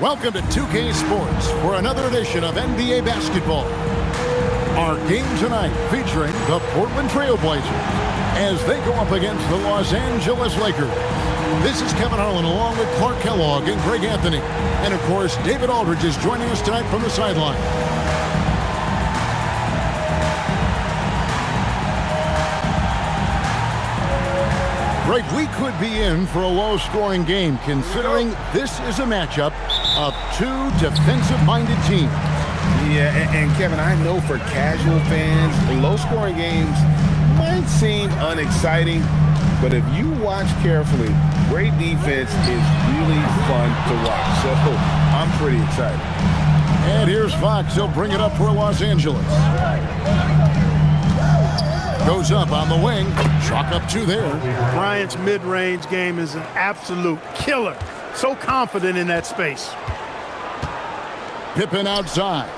Welcome to 2K Sports for another edition of NBA basketball. Our game tonight featuring the Portland Trail Blazers as they go up against the Los Angeles Lakers. This is Kevin Harlan along with Clark Kellogg and Greg Anthony. And of course, David Aldridge is joining us tonight from the sideline. Greg, we could be in for a low-scoring game considering this is a matchup of two defensive-minded teams. Yeah, and Kevin, I know for casual fans, low-scoring games might seem unexciting, but if you watch carefully, great defense is really fun to watch. So I'm pretty excited. And here's Fox. He'll bring it up for Los Angeles. Goes up on the wing. Chalk up two there. Bryant's mid-range game is an absolute killer. So confident in that space. Pippen outside.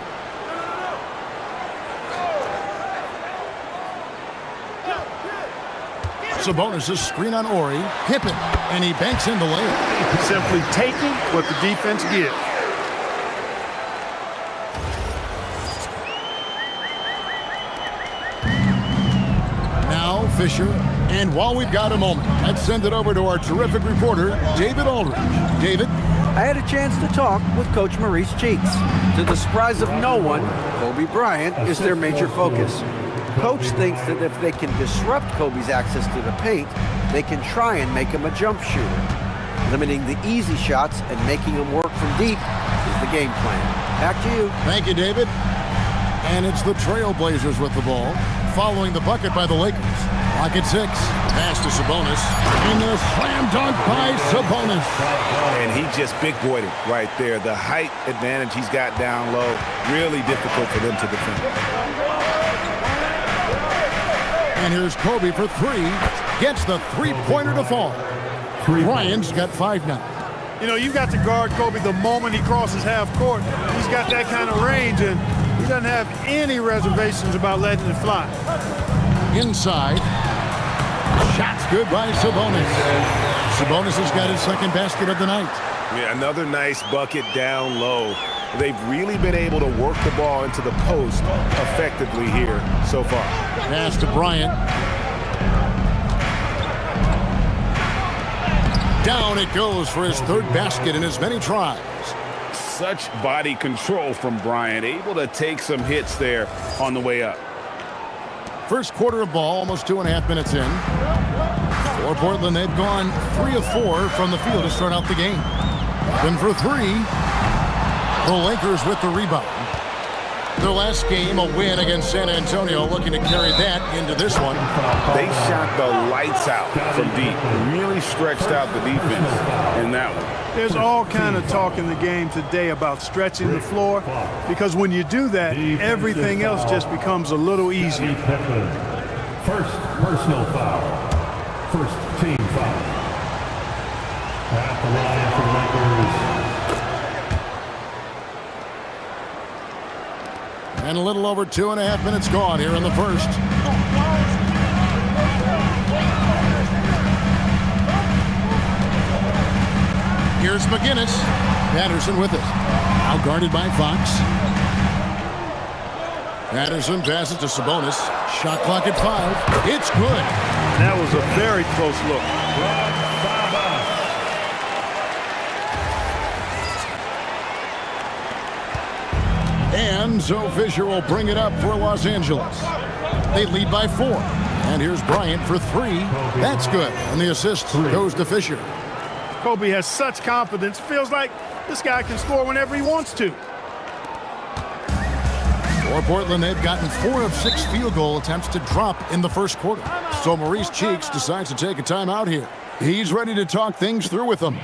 Sabonis' screen on Ori. Pippen, and he banks in the layup. Simply taking what the defense gives. Now Fisher, and while we've got a moment, let's send it over to our terrific reporter, David Aldridge. David? I had a chance to talk with Coach Maurice Cheeks. To the surprise of no one, Kobe Bryant is their major focus. Coach thinks that if they can disrupt Kobe's access to the paint, they can try and make him a jump shooter. Limiting the easy shots and making him work from deep is the game plan. Back to you. Thank you, David. And it's the Trail Blazers with the ball, following the bucket by the Lakers. Clock at 6. Pass to Sabonis. And the slam dunk by Sabonis. And he just big-boyed it right there. The height advantage he's got down low, really difficult for them to defend. And here's Kobe for three. Gets the three-pointer to fall. Bryant's got 5 now. You know, you got to guard Kobe the moment he crosses half court. He's got that kind of range, and he doesn't have any reservations about letting it fly. Inside. Shot's good by Sabonis. Sabonis has got his second basket of the night. Yeah, another nice bucket down low. They've really been able to work the ball into the post effectively here so far. Pass to Bryant. Down it goes for his third basket in as many tries. Such body control from Bryant, able to take some hits there on the way up. First quarter of ball, almost 2.5 minutes in. For Portland, they've gone 3 of 4 from the field to start out the game. Then for 3, the Lakers with the rebound. Their last game, a win against San Antonio, looking to carry that into this one. They shot the lights out from deep, really stretched out the defense in that one. There's all kind of talk in the game today about stretching the floor, because when you do that, everything else just becomes a little easier. First personal foul. First team foul. At the line for the Lakers. And a little over 2.5 minutes gone here in the first. Here's McGinnis. Patterson with it. Now guarded by Fox. Patterson passes to Sabonis. Shot clock at 5. It's good. That was a very close look. And so Fisher will bring it up for Los Angeles. They lead by 4. And here's Bryant for 3. That's good. And the assist goes to Fisher. Kobe has such confidence. Feels like this guy can score whenever he wants to. For Portland, they've gotten 4 of 6 field goal attempts to drop in the first quarter. So Maurice Cheeks decides to take a timeout here. He's ready to talk things through with them.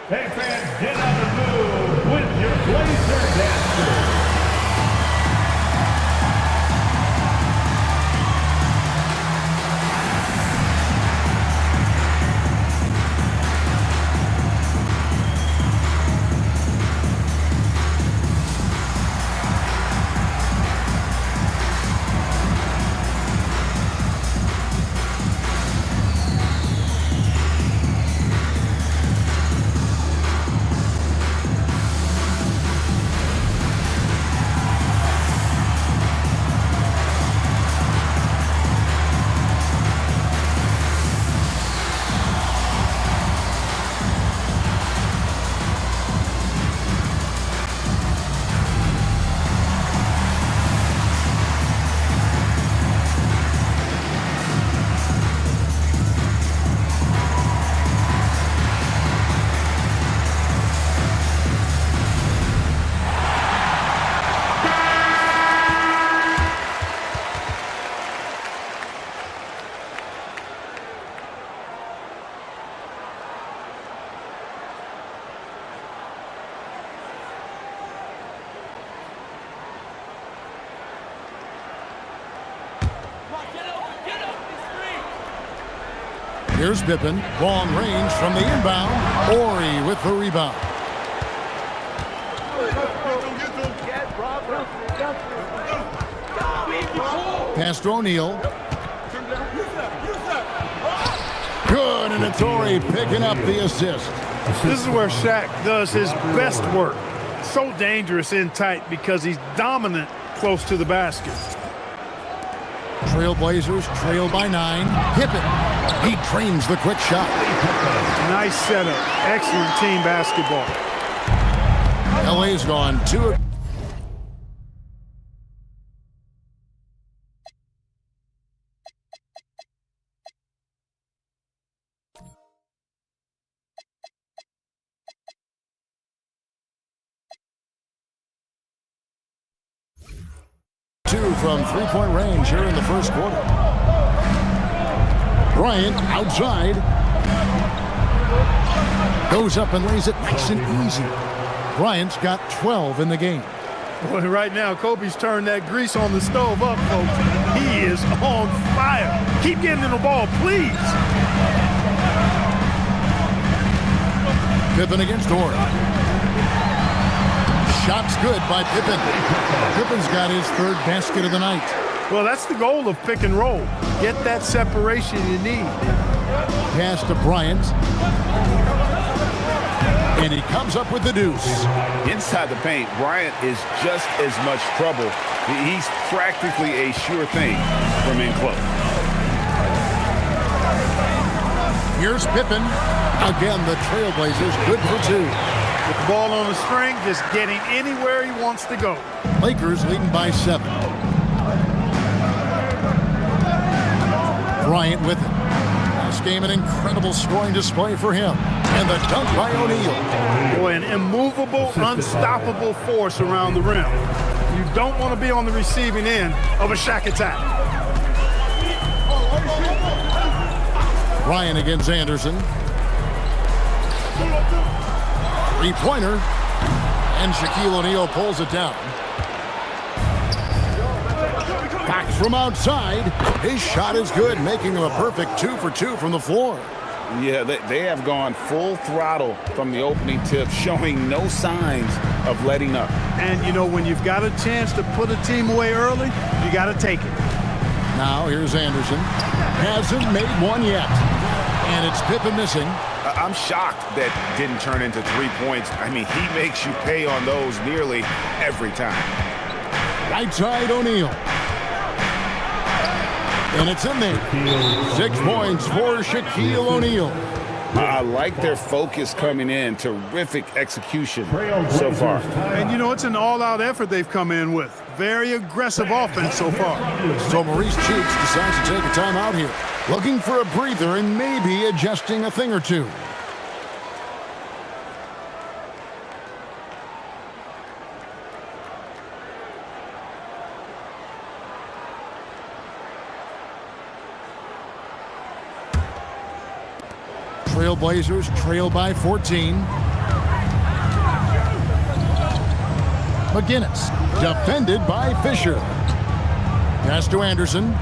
Hey fans, get on the move with your Blazer Dancers. Here's Pippen. Long range from the inbound. Ori with the rebound. Pass to O'Neal. Good, and it's Ori picking up the assist. This is where Shaq does his best work. So dangerous in tight because he's dominant close to the basket. Trailblazers trail by 9. Pippen. He trains the quick shot. Nice setup. Excellent team basketball. LA's gone 2. From three-point range here in the first quarter. Bryant outside. Goes up and lays it nice and easy. Bryant's got 12 in the game. Boy, right now, Kobe's turned that grease on the stove up, folks. He is on fire. Keep getting in the ball, please. Pippen against Ori. Shot's good by Pippen. Pippen's got his 3rd basket of the night. Well, that's the goal of pick and roll. Get that separation you need. Pass to Bryant. And he comes up with the deuce. Inside the paint, Bryant is just as much trouble. He's practically a sure thing from in close. Here's Pippen. Again, the Trailblazers good for 2. With the ball on the string, just getting anywhere he wants to go. Lakers leading by 7. Bryant with it. This game an incredible scoring display for him. And the dunk by O'Neal. Boy, an immovable, unstoppable force around the rim. You don't want to be on the receiving end of a Shaq attack. Bryant against Anderson. Three-pointer, and Shaquille O'Neal pulls it down. Back from outside, his shot is good, making him a perfect 2 for 2 from the floor. Yeah, they have gone full throttle from the opening tip, showing no signs of letting up. And, you know, when you've got a chance to put a team away early, you got to take it. Now here's Anderson. Hasn't made one yet, and it's Pippen missing. I'm shocked that didn't turn into 3 points. I mean, he makes you pay on those nearly every time. Right side O'Neal. And it's in there. 6 points for Shaquille O'Neal. I like their focus coming in. Terrific execution so far. And, you know, it's an all-out effort they've come in with. Very aggressive offense so far. So Maurice Cheeks decides to take a timeout here. Looking for a breather and maybe adjusting a thing or two. Trailblazers trail by 14. McGinnis, defended by Fisher. Pass to Anderson.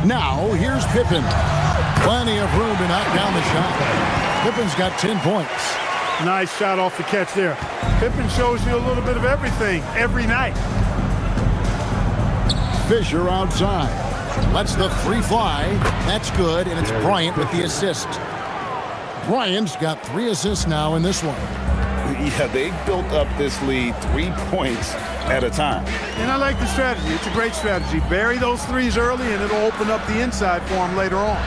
Now, here's Pippen. Plenty of room to knock down the shot. Pippen's got 10 points. Nice shot off the catch there. Pippen shows you a little bit of everything every night. Fisher outside. Lets the 3 fly. That's good, and it's Bryant with the assist. Bryant's got 3 assists now in this one. Yeah, they built up this lead 3 points at a time. And I like the strategy. It's a great strategy. Bury those threes early, and it'll open up the inside for him later on.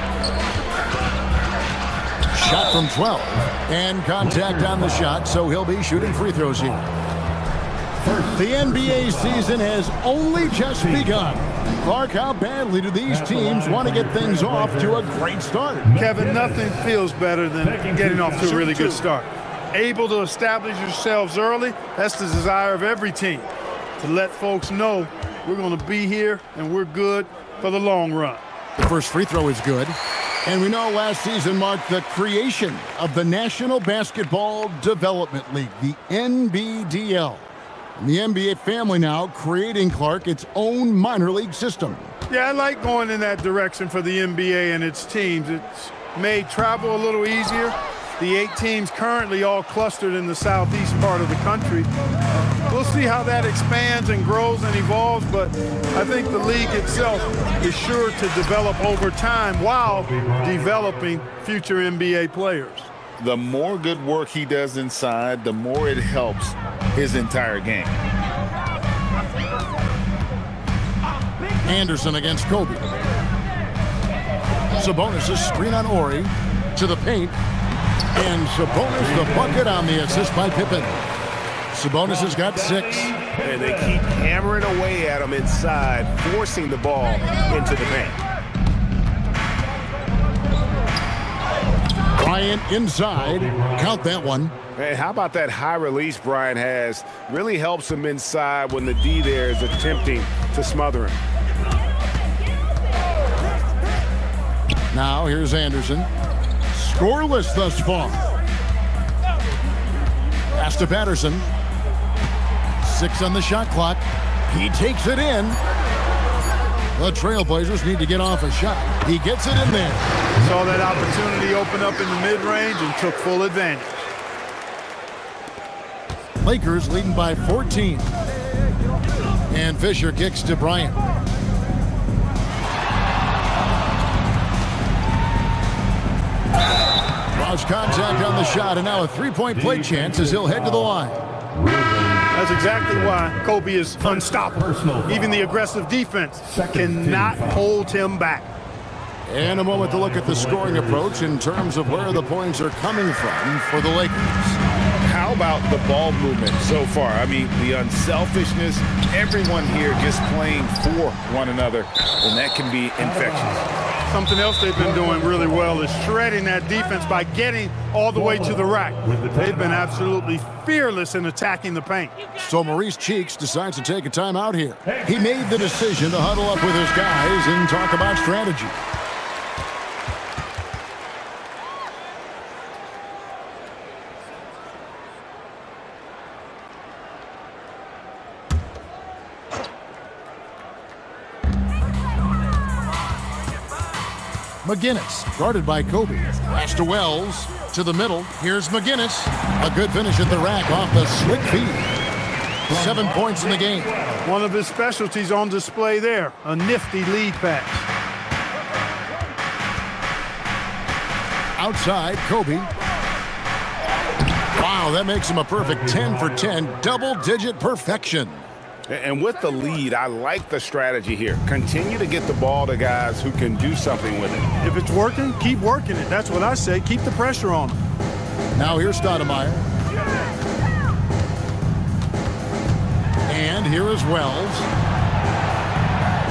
Shot from 12. And contact on the shot, so he'll be shooting free throws here. The NBA season has only just begun. Clark, how badly do these teams want to get things off to a great start? Kevin, nothing feels better than getting off to a really good start. Able to establish yourselves early, that's the desire of every team. To let folks know we're going to be here and we're good for the long run. The first free throw is good. And we know last season marked the creation of the National Basketball Development League, the NBDL. The NBA family now creating, Clark, its own minor league system. Yeah, I like going in that direction for the NBA and its teams. It's made travel a little easier. The 8 teams currently all clustered in the southeast part of the country. We'll see how that expands and grows and evolves, but I think the league itself is sure to develop over time while developing future NBA players. The more good work he does inside, the more it helps his entire game. Anderson against Kobe. Sabonis' screen on Ori to the paint. And Sabonis the bucket on the assist by Pippen. Sabonis has got 6. And they keep hammering away at him inside, forcing the ball into the paint. Bryant inside. Count that one. And how about that high release Bryant has? Really helps him inside when the D there is attempting to smother him. Now here's Anderson. Scoreless thus far. Pass to Patterson. 6 on the shot clock. He takes it in. The Trailblazers need to get off a shot. He gets it in there. Saw that opportunity open up in the mid-range and took full advantage. Lakers leading by 14. And Fisher kicks to Bryant. Lost contact on the shot, and now a three-point play chance as he'll head to the line. That's exactly why Kobe is unstoppable. Even the aggressive defense cannot hold him back. And a moment to look at the scoring approach in terms of where the points are coming from for the Lakers. How about the ball movement so far? I mean, the unselfishness, everyone here just playing for one another, and that can be infectious. Something else they've been doing really well is shredding that defense by getting all the way to the rack. They've been absolutely fearless in attacking the paint. So Maurice Cheeks decides to take a timeout here. He made the decision to huddle up with his guys and talk about strategy. McGinnis, guarded by Kobe. Pass to Wells, to the middle. Here's McGinnis. A good finish at the rack off the slick feed. 7 points in the game. One of his specialties on display there, a nifty lead pass. Outside, Kobe. Wow, that makes him a perfect 10 for 10, double-digit perfection. And with the lead, I like the strategy here. Continue to get the ball to guys who can do something with it. If it's working, keep working it. That's what I say. Keep the pressure on him. Now here's Stoudemire. And here is Wells.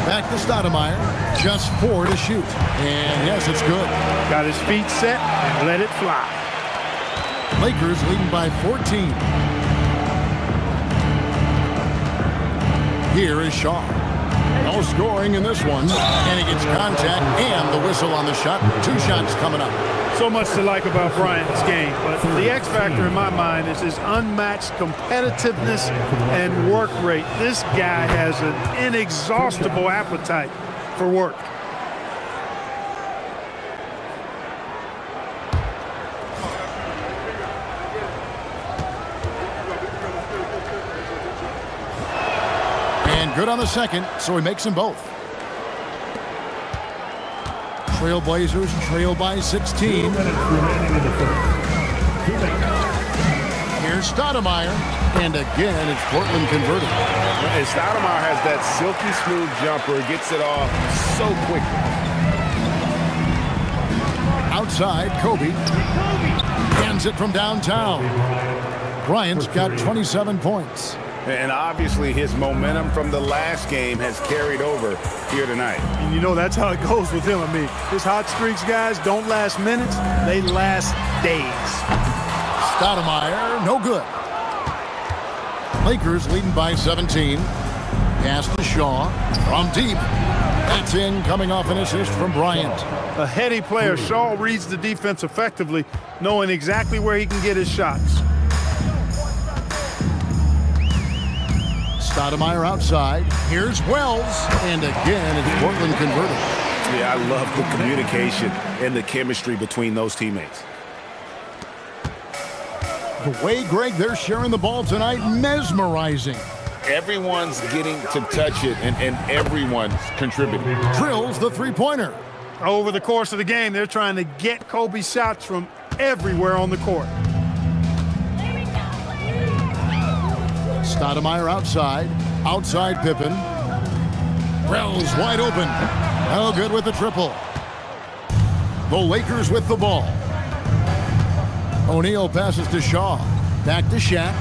Back to Stoudemire. Just 4 to shoot. And yes, it's good. Got his feet set and let it fly. Lakers leading by 14. Here is Shaw. No scoring in this one. And he gets contact and the whistle on the shot. 2 shots coming up. So much to like about Bryant's game, but the X factor in my mind is his unmatched competitiveness and work rate. This guy has an inexhaustible appetite for work. And good on the second, so he makes them both. Trailblazers trail by 16. Here's Stoudemire. And again, it's Portland converted. And Stoudemire has that silky smooth jumper, gets it off so quickly. Outside, Kobe. Hands it from downtown. Bryant's got 27 points. And obviously his momentum from the last game has carried over here tonight. And you know that's how it goes with him. I mean, his hot streaks, guys, don't last minutes. They last days. Stoudemire, no good. Lakers leading by 17. Pass to Shaw from deep. That's in, coming off an assist from Bryant. A heady player, Shaw reads the defense effectively, knowing exactly where he can get his shots. Stoudemire outside. Here's Wells. And again, it's Portland converted. Yeah, I love the communication and the chemistry between those teammates. The way, Greg, they're sharing the ball tonight, mesmerizing. Everyone's getting to touch it, and everyone's contributing. Drills the three-pointer. Over the course of the game, they're trying to get Kobe shots from everywhere on the court. Stoudemire outside. Outside Pippen. Wells wide open. No good with the triple. The Lakers with the ball. O'Neal passes to Shaw. Back to Shaq.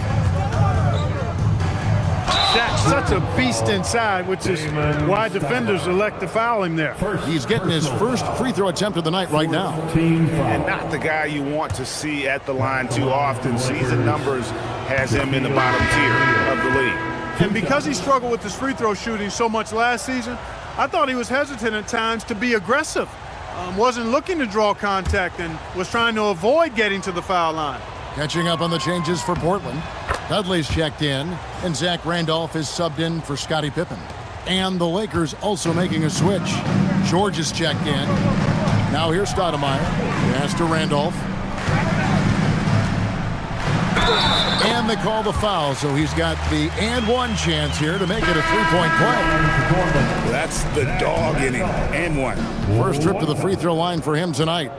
Shaq's such a beast inside, which is why defenders elect to foul him there. He's getting his first free throw attempt of the night right now. And not the guy you want to see at the line too often. Season numbers has him in the bottom tier of the league. And because he struggled with his free throw shooting so much last season, I thought he was hesitant at times to be aggressive. Wasn't looking to draw contact and was trying to avoid getting to the foul line. Catching up on the changes for Portland. Dudley's checked in, and Zach Randolph is subbed in for Scottie Pippen. And the Lakers also making a switch. George is checked in. Now here's Stoudemire. Pass to Randolph. And they call the foul, so he's got the and one chance here to make it a three-point play. That's the dog inning. And one. First trip to the free throw line for him tonight.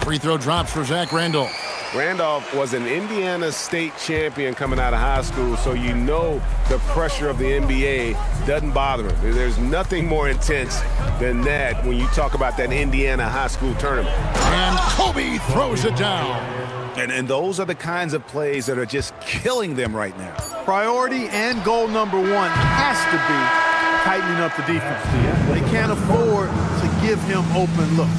Free throw drops for Zach Randolph. Randolph was an Indiana State champion coming out of high school, so you know the pressure of the NBA doesn't bother him. There's nothing more intense than that when you talk about that Indiana high school tournament. And Kobe throws it down. And those are the kinds of plays that are just killing them right now. Priority and goal number one has to be tightening up the defense. They can't afford to give him open looks.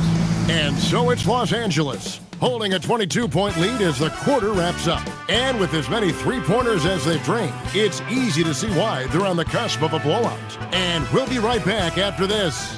And so it's Los Angeles, holding a 22-point lead as the quarter wraps up. And with as many three-pointers as they've drained, it's easy to see why they're on the cusp of a blowout. And we'll be right back after this.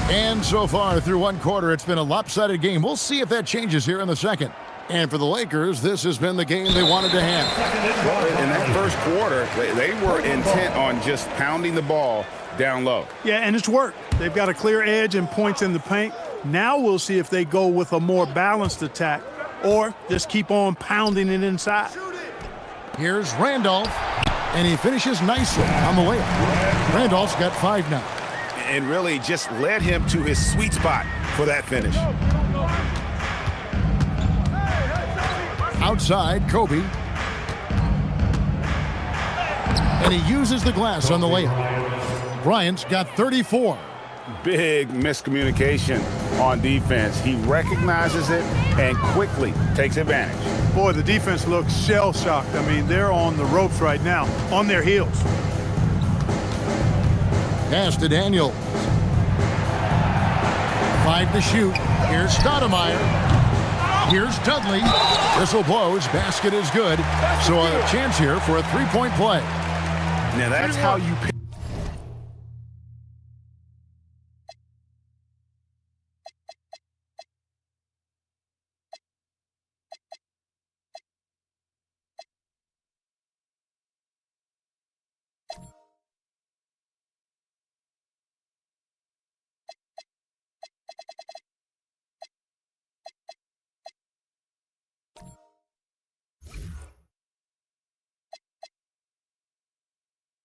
And so far through one quarter, it's been a lopsided game. We'll see if that changes here in the second. And for the Lakers, this has been the game they wanted to have. Well, in that first quarter, they were intent on just pounding the ball down low. Yeah, and it's worked. They've got a clear edge and points in the paint. Now we'll see if they go with a more balanced attack or just keep on pounding it inside. Here's Randolph, and he finishes nicely on the layup. Randolph's got 5 now. And really just led him to his sweet spot for that finish. Outside, Kobe. And he uses the glass on the layup. Bryant's got 34. Big miscommunication on defense. He recognizes it and quickly takes advantage. Boy, the defense looks shell-shocked. I mean, they're on the ropes right now, on their heels. Pass to Daniels. 5 to shoot. Here's Stoudemire. Here's Dudley. Whistle blows. Basket is good. So a chance here for a three-point play. Now that's how you pick.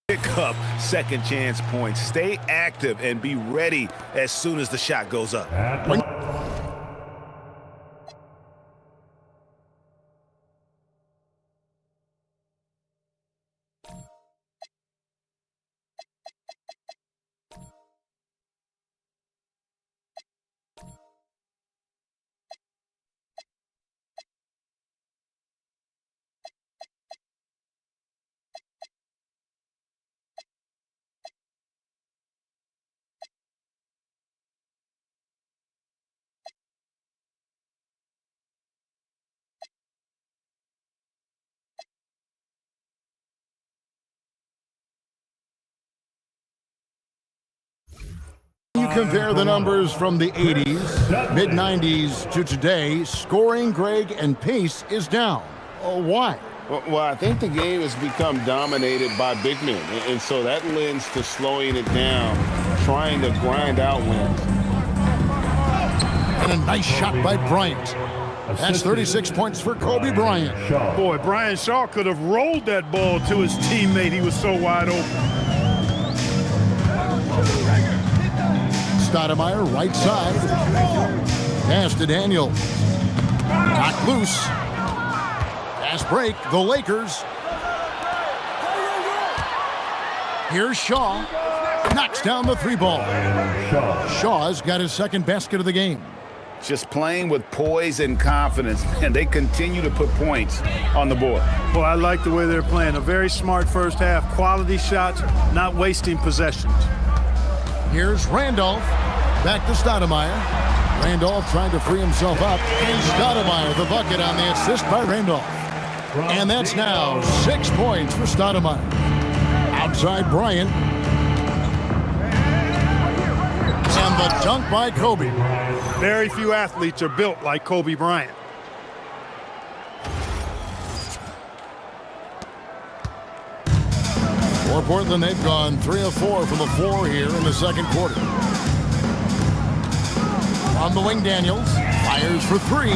Pick up second chance points. Stay active and be ready as soon as the shot goes up. you compare the numbers from the 80s, mid-90s to today, scoring, Greg, and pace is down. Why? Well, I think the game has become dominated by big men, and so that lends to slowing it down, trying to grind out wins. And a nice shot by Bryant. That's 36 points for Kobe Bryant. Boy, Brian Shaw could have rolled that ball to his teammate. He was so wide open. Stoudemire, right side. Pass to Daniels. Knocked loose. Fast break, the Lakers. Here's Shaw. Knocks down the three ball. Shaw's got his second basket of the game. Just playing with poise and confidence, and they continue to put points on the board. Boy, I like the way they're playing. A very smart first half. Quality shots, not wasting possessions. Here's Randolph. Back to Stoudemire. Randolph trying to free himself up. And Stoudemire, the bucket on the assist by Randolph. And that's now 6 points for Stoudemire. Outside Bryant. And the dunk by Kobe. Very few athletes are built like Kobe Bryant. For Portland, they've gone 3 of 4 from the floor here in the second quarter. On the wing, Daniels fires for 3.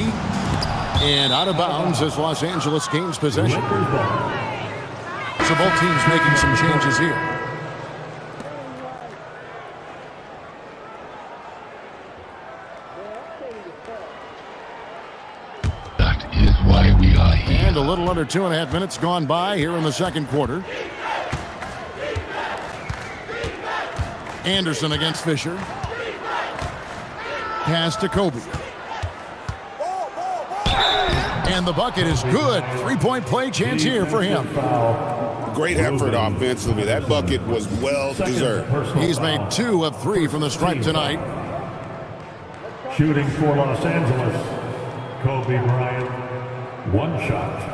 And out of bounds as Los Angeles gains possession. So both teams making some changes here. And a little under 2.5 minutes gone by here in the second quarter. Anderson against Fisher. Pass to Kobe. And the bucket is good. 3-point play chance here for him. Great effort offensively. That bucket was well deserved. He's made 2 of 3 from the stripe tonight. Shooting for Los Angeles, Kobe Bryant, 1 shot.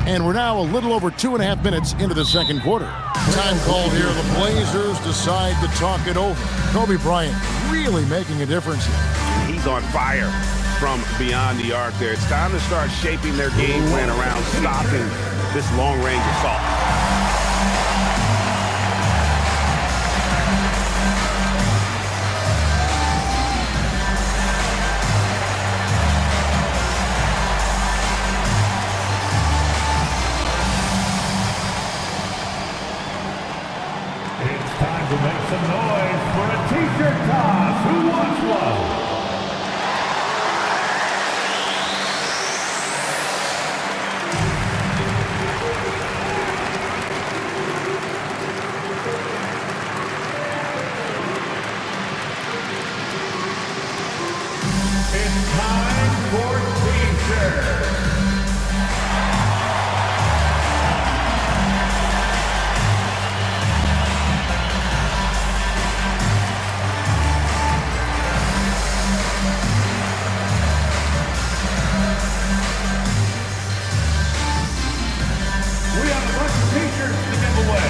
And we're now a little over 2.5 minutes into the second quarter. Time called here. The Blazers decide to talk it over. Kobe Bryant really making a difference here. He's on fire from beyond the arc there. It's time to start shaping their game plan around stopping this long-range assault. It's time to make some noise for a t-shirt toss. Who wants one? It's time for t-shirts. We have a bunch of t-shirts to give away,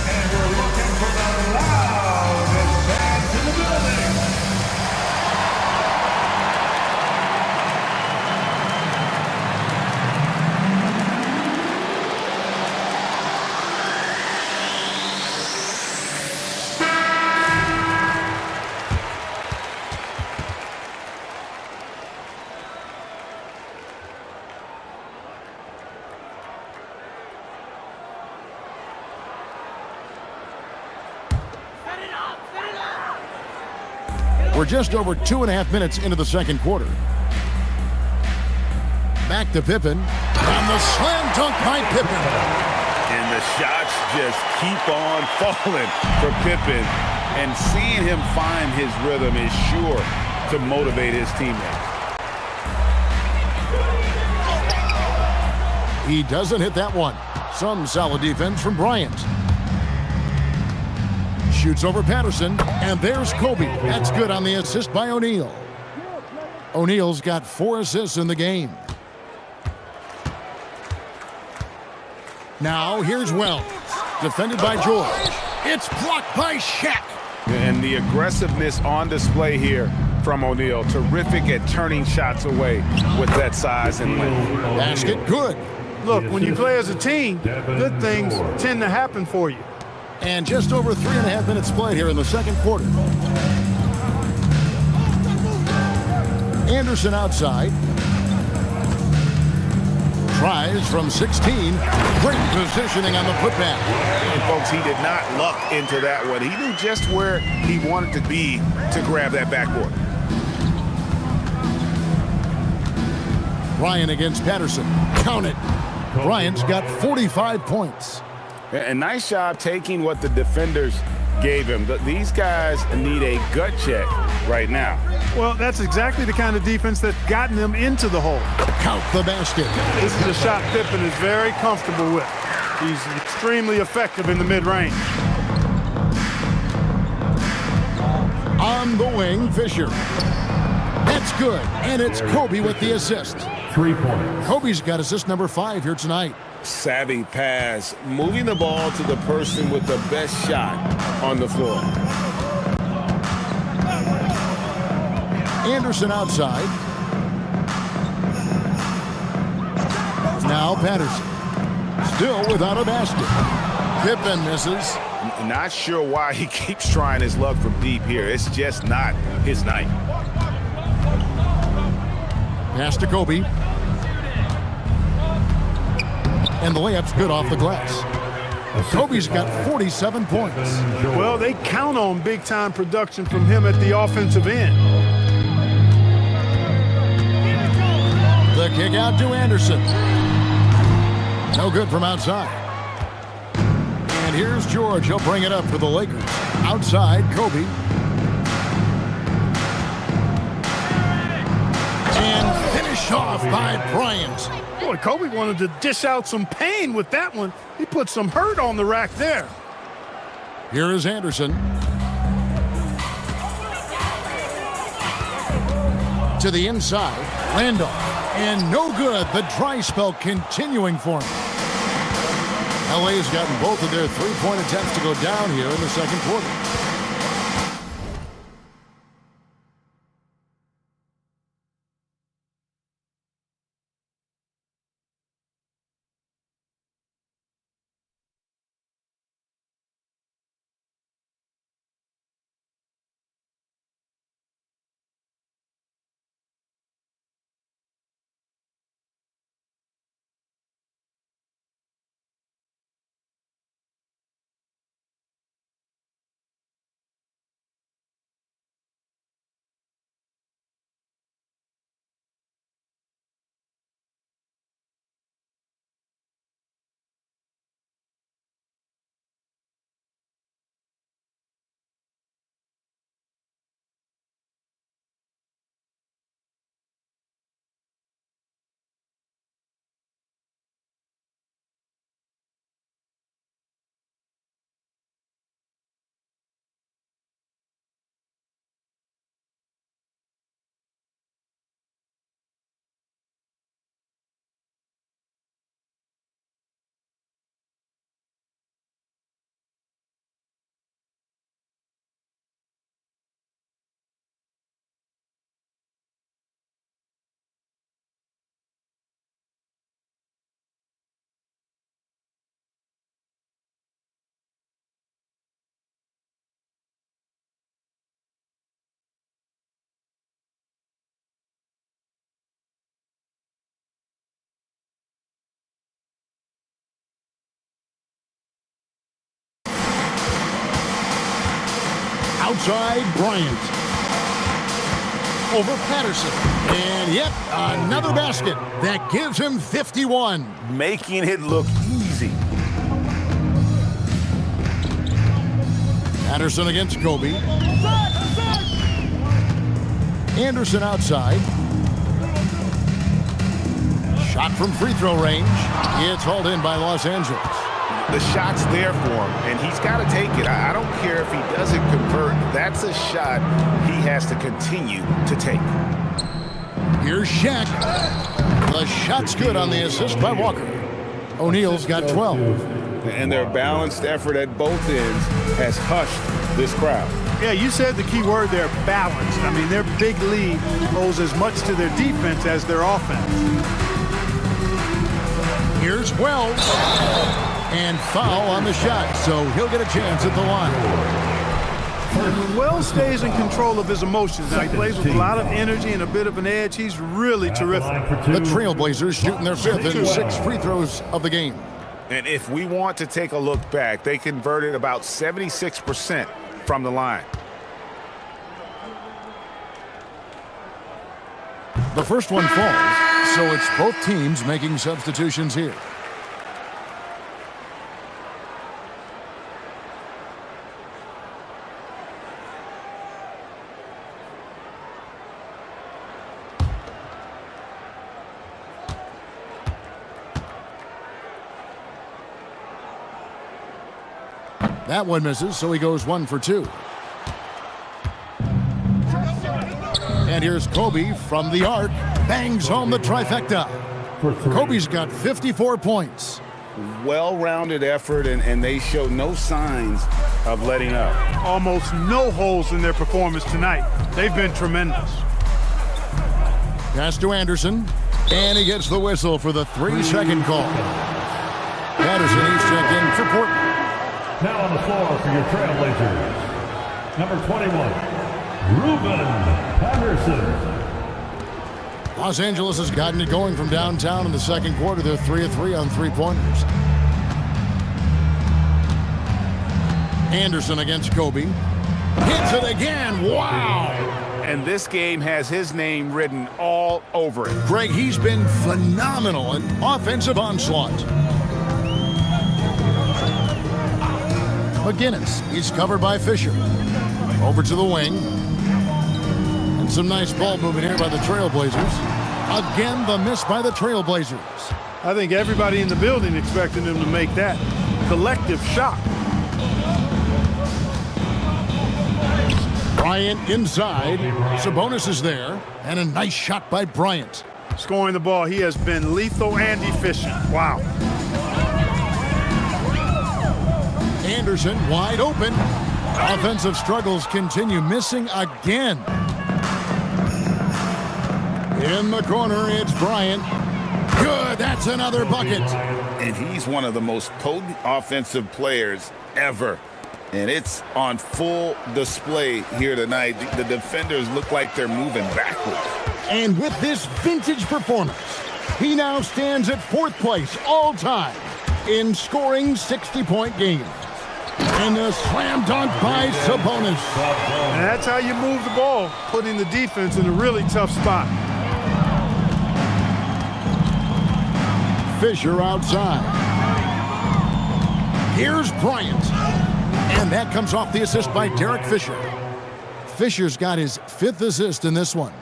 and we're looking for the loudest fans in the building. We're just over 2.5 minutes into the second quarter. Back to Pippen. And the slam dunk by Pippen. And the shots just keep on falling for Pippen. And seeing him find his rhythm is sure to motivate his teammates. He doesn't hit that one. Some solid defense from Bryant. Shoots over Patterson, and there's Kobe. That's good on the assist by O'Neal. O'Neal's got 4 assists in the game. Now here's Wells, defended by George. It's blocked by Shaq. And the aggressiveness on display here from O'Neal. Terrific at turning shots away with that size and length. Basket good. Look, when you play as a team, good things tend to happen for you. And just over 3.5 minutes played here in the second quarter. Anderson outside. Tries from 16. Great positioning on the putback. And folks, he did not luck into that one. He knew just where he wanted to be to grab that backboard. Bryant against Patterson. Count it. Bryant's got 45 points. And nice job taking what the defenders gave him. These guys need a gut check right now. Well, that's exactly the kind of defense that's gotten them into the hole. Count the basket. This is a shot Pippen is very comfortable with. He's extremely effective in the mid-range. On the wing, Fisher. That's good. And it's Kobe with the assist. 3 points. Kobe's got assist number 5 here tonight. Savvy pass, moving the ball to the person with the best shot on the floor. Anderson outside. Now Patterson. Still without a basket. Pippen misses. Not sure why he keeps trying his luck from deep here. It's just not his night. Pass to Kobe. And the layup's good off the glass. Kobe's got 47 points. Well, they count on big-time production from him at the offensive end. The kick out to Anderson. No good from outside. And here's George. He'll bring it up for the Lakers. Outside, Kobe. And finished off by Bryant. Boy, Kobe wanted to dish out some pain with that one. He put some hurt on the rack there. Here is Anderson. To the inside, Randolph. And no good. The dry spell continuing for him. LA's gotten both of their three-point attempts to go down here in the second quarter. Outside, Bryant. Over Patterson. And yep, another basket. That gives him 51. Making it look easy. Patterson against Kobe. Anderson outside. Shot from free throw range. It's hauled in by Los Angeles. The shot's there for him, and he's got to take it. I don't care if he doesn't convert. That's a shot he has to continue to take. Here's Shaq. The shot's good on the assist by Walker. O'Neal's got 12. And their balanced effort at both ends has hushed this crowd. Yeah, you said the key word there, balanced. I mean, their big lead owes as much to their defense as their offense. Here's Wells. And foul on the shot, so he'll get a chance at the line. When Wells stays in control of his emotions, now he plays with a lot of energy and a bit of an edge, he's really terrific. The Trailblazers shooting their 5th and 6th free throws of the game. And if we want to take a look back, they converted about 76% from the line. The first one falls, so it's both teams making substitutions here. That one misses, so he goes 1 for 2. And here's Kobe from the arc. Bangs home the trifecta. Kobe's got 54 points. Well-rounded effort, and they show no signs of letting up. Almost no holes in their performance tonight. They've been tremendous. Pass to Anderson. And he gets the whistle for the 3-second call. Anderson, he's checked in for Portland. Now on the floor for your Trailblazers, number 21, Ruben Patterson. Los Angeles has gotten it going from downtown in the second quarter. They're 3 of 3 on three-pointers. Anderson against Kobe. Hits it again. Wow! And this game has his name written all over it. Greg, he's been phenomenal in offensive onslaught. McGinnis, he's covered by Fisher. Over to the wing. And some nice ball movement here by the Trailblazers. Again, the miss by the Trailblazers. I think everybody in the building expected him to make that collective shot. Bryant inside. Sabonis is there. And a nice shot by Bryant. Scoring the ball, he has been lethal and efficient. Wow. Anderson wide open. Offensive struggles continue, missing again. In the corner, it's Bryant. Good, that's another bucket. And he's one of the most potent offensive players ever. And it's on full display here tonight. The defenders look like they're moving backwards. And with this vintage performance, he now stands at 4th place all time in scoring 60-point games. And a slam dunk by Sabonis. And that's how you move the ball, putting the defense in a really tough spot. Fisher outside. Here's Bryant. And that comes off the assist by Derek Fisher. Fisher's got his 5th assist in this one.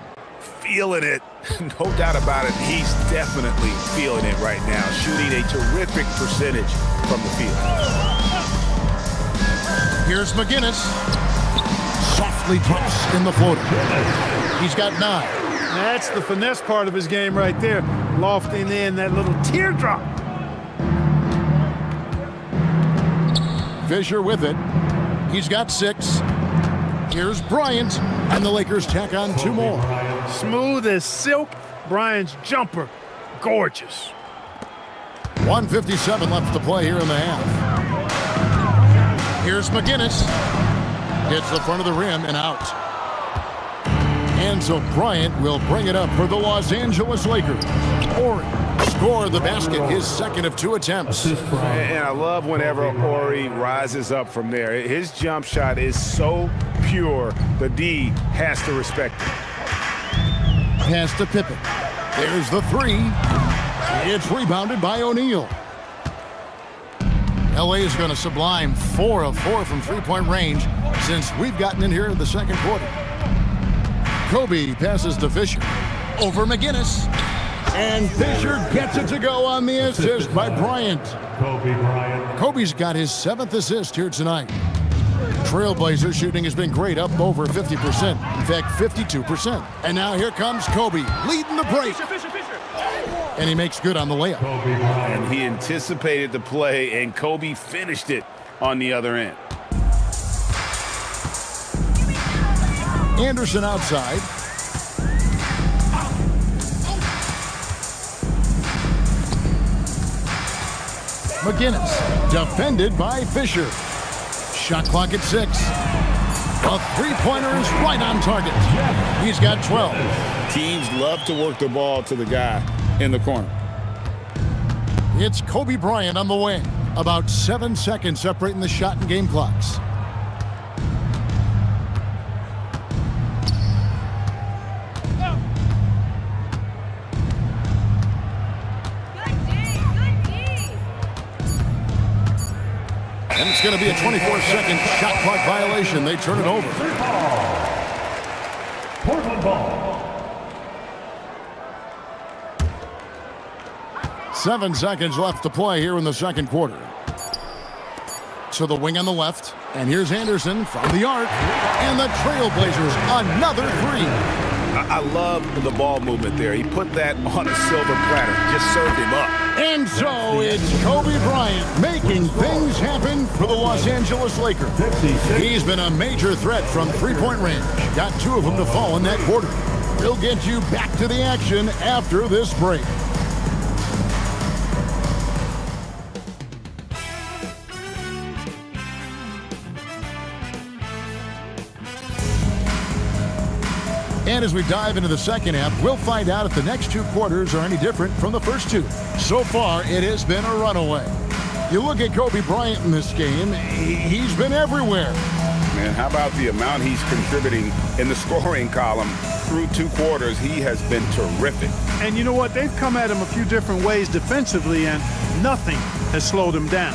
Feeling it. No doubt about it. He's definitely feeling it right now. Shooting a terrific percentage from the field. Here's McGinnis. Softly drops in the floater. He's got 9. That's the finesse part of his game right there. Lofting in that little teardrop. Fisher with it. He's got 6. Here's Bryant. And the Lakers tack on 2 more. Smooth as silk. Bryant's jumper. Gorgeous. 1:57 left to play here in the half. Here's McGinnis. Hits the front of the rim and out. And so Bryant will bring it up for the Los Angeles Lakers. Ori scored the basket, his 2nd of 2 attempts. And I love whenever Ori rises up from there. His jump shot is so pure, the D has to respect it. Pass to Pippen. There's the 3. It's rebounded by O'Neal. LA is going to sublime 4 of 4 from 3-point range since we've gotten in here in the second quarter. Kobe passes to Fisher. Over McGinnis. And Fisher gets it to go on the assist by Bryant. Kobe Bryant. Kobe's got his 7th assist here tonight. Trailblazer shooting has been great, up over 50%. In fact, 52%. And now here comes Kobe, leading the break. And he makes good on the layup. And he anticipated the play, and Kobe finished it on the other end. Anderson outside. McGinnis, defended by Fisher. Shot clock at 6. A three-pointer is right on target. He's got 12. Teams love to work the ball to the guy in the corner. It's Kobe Bryant on the wing. About 7 seconds separating the shot and game clocks. And it's going to be a 24-second shot clock violation. They turn it over. Portland ball. 7 seconds left to play here in the second quarter. To the wing on the left. And here's Anderson from the arc. And the Trailblazers, another three. I love the ball movement there. He put that on a silver platter, just served him up. And so it's Kobe Bryant making things happen for the Los Angeles Lakers. He's been a major threat from three-point range. Got 2 of them to fall in that quarter. We'll get you back to the action after this break. And as we dive into the second half, we'll find out if the next 2 quarters are any different from the first 2. So far, it has been a runaway. You look at Kobe Bryant in this game, he's been everywhere. Man, how about the amount he's contributing in the scoring column through 2 quarters? He has been terrific. And you know what? They've come at him a few different ways defensively, and nothing has slowed him down.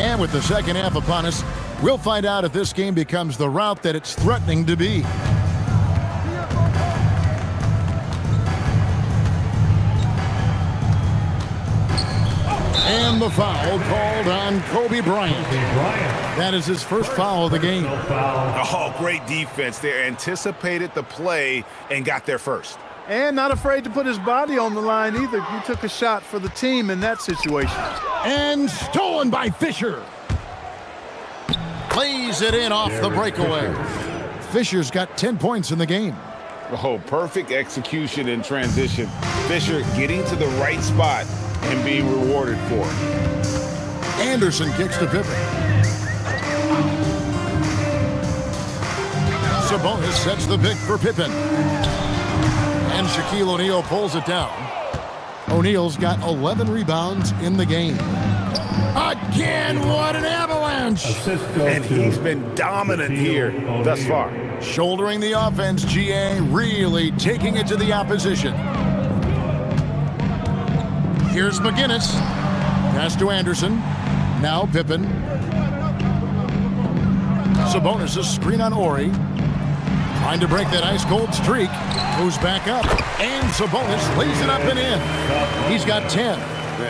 And with the second half upon us, we'll find out if this game becomes the route that it's threatening to be. And the foul called on Kobe Bryant. That is his first foul of the game. Oh, great defense there. Anticipated the play and got there first. And not afraid to put his body on the line either. He took a shot for the team in that situation. And stolen by Fisher. Plays it in off the breakaway. Fisher's got 10 points in the game. Oh, perfect execution in transition. Fisher getting to the right spot and being rewarded for it. Anderson kicks to Pippen. Sabonis sets the pick for Pippen. And Shaquille O'Neal pulls it down. O'Neal's got 11 rebounds in the game. Again, what an avalanche! And he's been dominant here thus far. Shouldering the offense, GA really taking it to the opposition. Here's McGinnis. Pass to Anderson. Now Pippen. Sabonis' screen on Ori. Trying to break that ice-cold streak. Moves back up. And Sabonis lays it up and in. He's got 10.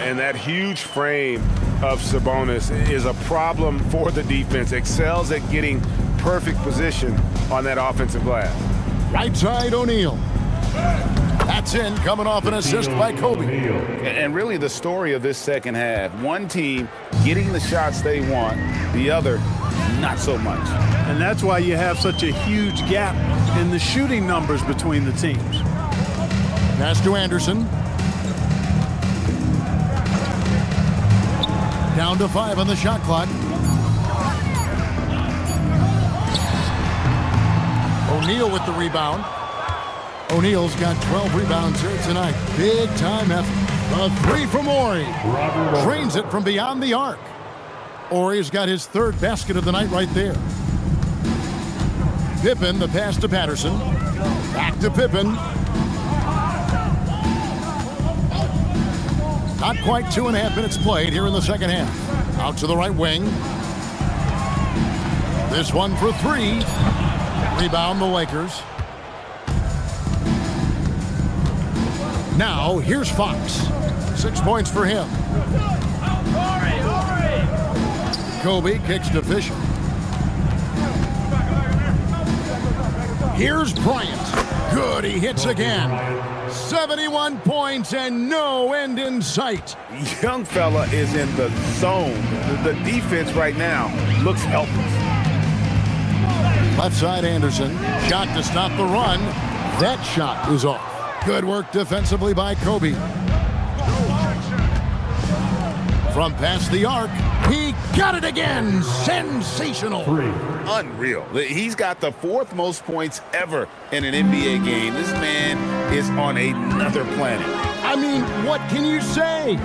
And that huge frame of Sabonis is a problem for the defense. Excels at getting perfect position on that offensive glass. Right side, O'Neal. That's in, coming off an assist by Kobe. And really the story of this second half, one team getting the shots they want, the other not so much. And that's why you have such a huge gap in the shooting numbers between the teams. Pass to Anderson. Down to 5 on the shot clock. O'Neal with the rebound. O'Neal's got 12 rebounds here tonight. Big time effort. A 3 from Ori. Drains it from beyond the arc. Ori's got his 3rd basket of the night right there. Pippen, the pass to Patterson. Back to Pippen. Not quite 2.5 minutes played here in the second half. Out to the right wing. This one for 3. Rebound the Lakers. Now, here's Fox. 6 points for him. Kobe kicks to Fisher. Here's Bryant. Good, he hits again. 71 points and no end in sight. Young fella is in the zone. The defense right now looks helpless. Left side Anderson. Shot to stop the run. That shot is off. Good work defensively by Kobe. From past the arc, he got it again. Sensational. Unreal. He's got the 4th most points ever in an NBA game. This man is on another planet. I mean, what can you say?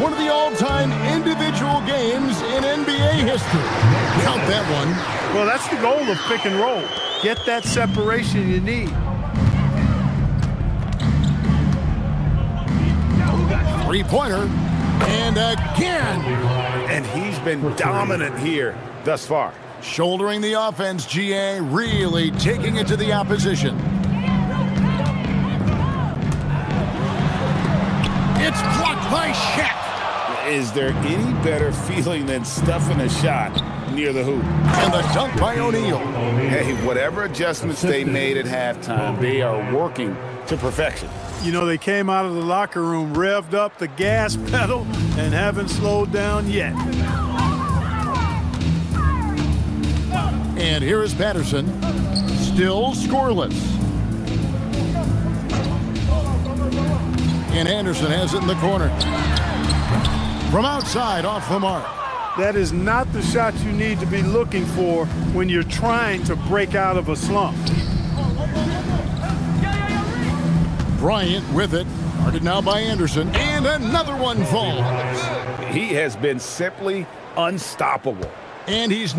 One of the all-time individual games in NBA history. Count that one. Well, that's the goal of pick and roll. Get that separation you need. Three-pointer. And again. And he's been dominant here thus far. Shouldering the offense, GA, really taking it to the opposition. It's blocked by Shaq. Is there any better feeling than stuffing a shot near the hoop? And the dunk by O'Neal. Hey, whatever adjustments they made at halftime, they are working to perfection. You know, they came out of the locker room, revved up the gas pedal, and haven't slowed down yet. And here is Patterson, still scoreless. And Anderson has it in the corner. From outside, off the mark. That is not the shot you need to be looking for when you're trying to break out of a slump. Bryant with it. Guarded now by Anderson. And another one falls. He has been simply unstoppable. And he's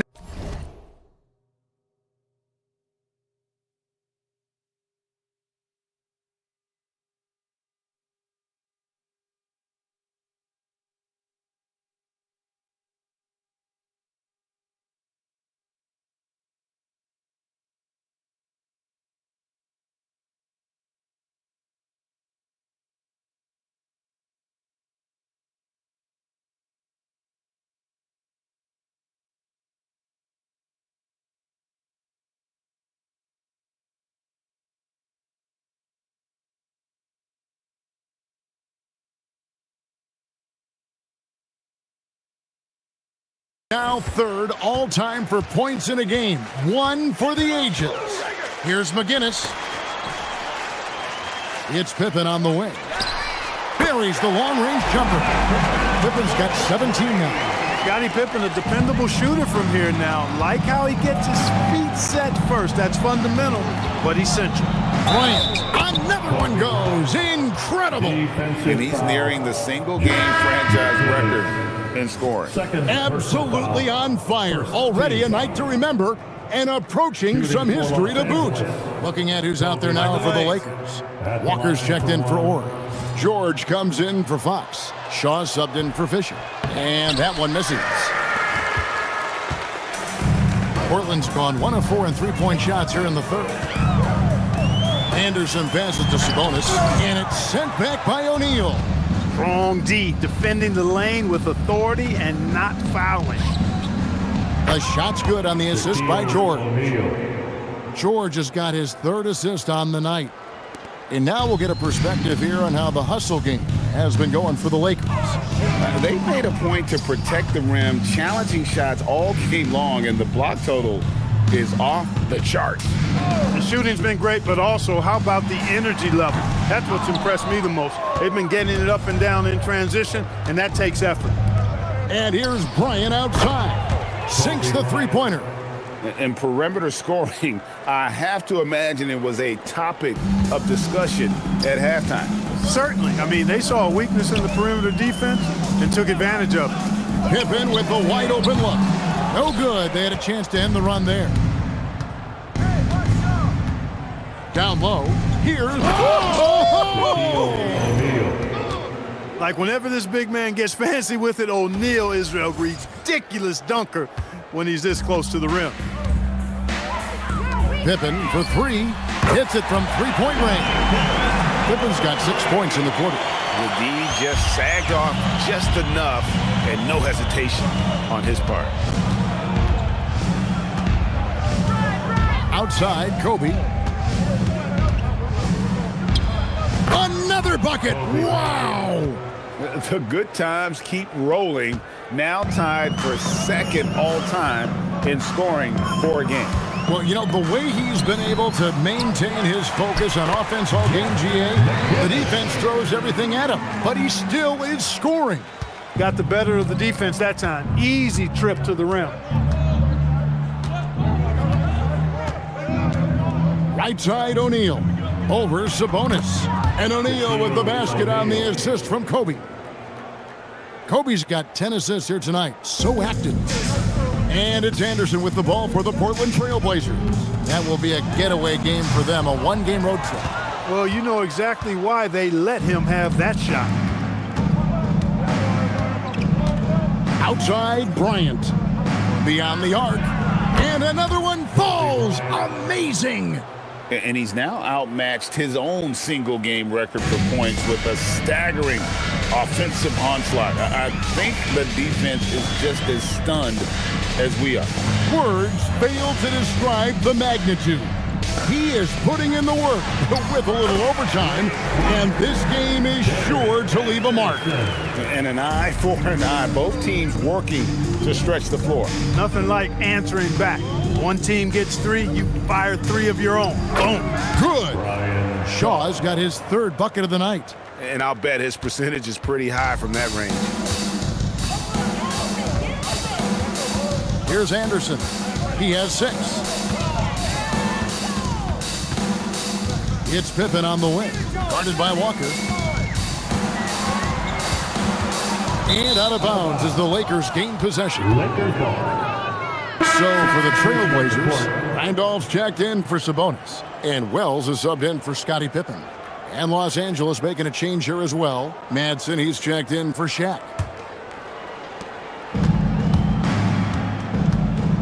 now third all-time for points in a game. One for the ages. Here's McGinnis. It's Pippen on the wing. Buries the long-range jumper. Pippen's got 17 now. Scottie Pippen, a dependable shooter from here now. Like how he gets his feet set first. That's fundamental, but essential. Bryant, another one goes. Incredible. And he's nearing the single-game franchise record in scoring. Absolutely on fire. Already a night to remember and approaching some history to boot. Looking at who's out there now for the Lakers. Walker's checked in for Orr. George comes in for Fox. Shaw subbed in for Fisher. And that one misses. Portland's gone 1 of 4 in three-point shots here in the third. Anderson passes to Sabonis, and it's sent back by O'Neal. Strong D, defending the lane with authority and not fouling. The shot's good on the assist by George. George has got his third assist on the night. And now we'll get a perspective here on how the hustle game has been going for the Lakers. They made a point to protect the rim, challenging shots all game long, and the block total is off the charts. The shooting's been great, but also how about the energy level? That's what's impressed me the most. They've been getting it up and down in transition, and that takes effort. And here's Bryant outside. Sinks the three-pointer. And perimeter scoring, I have to imagine it was a topic of discussion at halftime. Certainly. I mean, they saw a weakness in the perimeter defense and took advantage of it. Pippen with the wide-open look. No good. They had a chance to end the run there. Down low. Here's... Like whenever this big man gets fancy with it, O'Neal is a ridiculous dunker when he's this close to the rim. Pippen for three. Hits it from three-point range. Pippen's got 6 points in the quarter. The D just sagged off just enough and no hesitation on his part. Outside, Kobe. Another bucket. Wow. The good times keep rolling. Now tied for second all-time in scoring for a game. Well, you know, the way he's been able to maintain his focus on offense all game, GA, the defense throws everything at him, but he still is scoring. Got the better of the defense that time. Easy trip to the rim. Right side, O'Neal. Over Sabonis. And O'Neal with the basket on the assist from Kobe. Kobe's got 10 assists here tonight. So active. And it's Anderson with the ball for the Portland Trail Blazers. That will be a getaway game for them, a one-game road trip. Well, you know exactly why they let him have that shot. Outside, Bryant. Beyond the arc. And another one falls. Amazing. And he's now outmatched his own single-game record for points with a staggering offensive onslaught. I think the defense is just as stunned as we are. Words fail to describe the magnitude. He is putting in the work with a little overtime, and this game is sure to leave a mark. And an eye for an eye. Both teams working to stretch the floor. Nothing like answering back. One team gets 3, you fire 3 of your own. Boom. Good. Shaw's got his 3rd bucket of the night. And I'll bet his percentage is pretty high from that range. Here's Anderson. He has 6. It's Pippen on the wing, guarded by Walker. And out of bounds as the Lakers gain possession. So for the Trailblazers, Randolph's checked in for Sabonis, and Wells is subbed in for Scottie Pippen. And Los Angeles making a change here as well. Madsen, he's checked in for Shaq.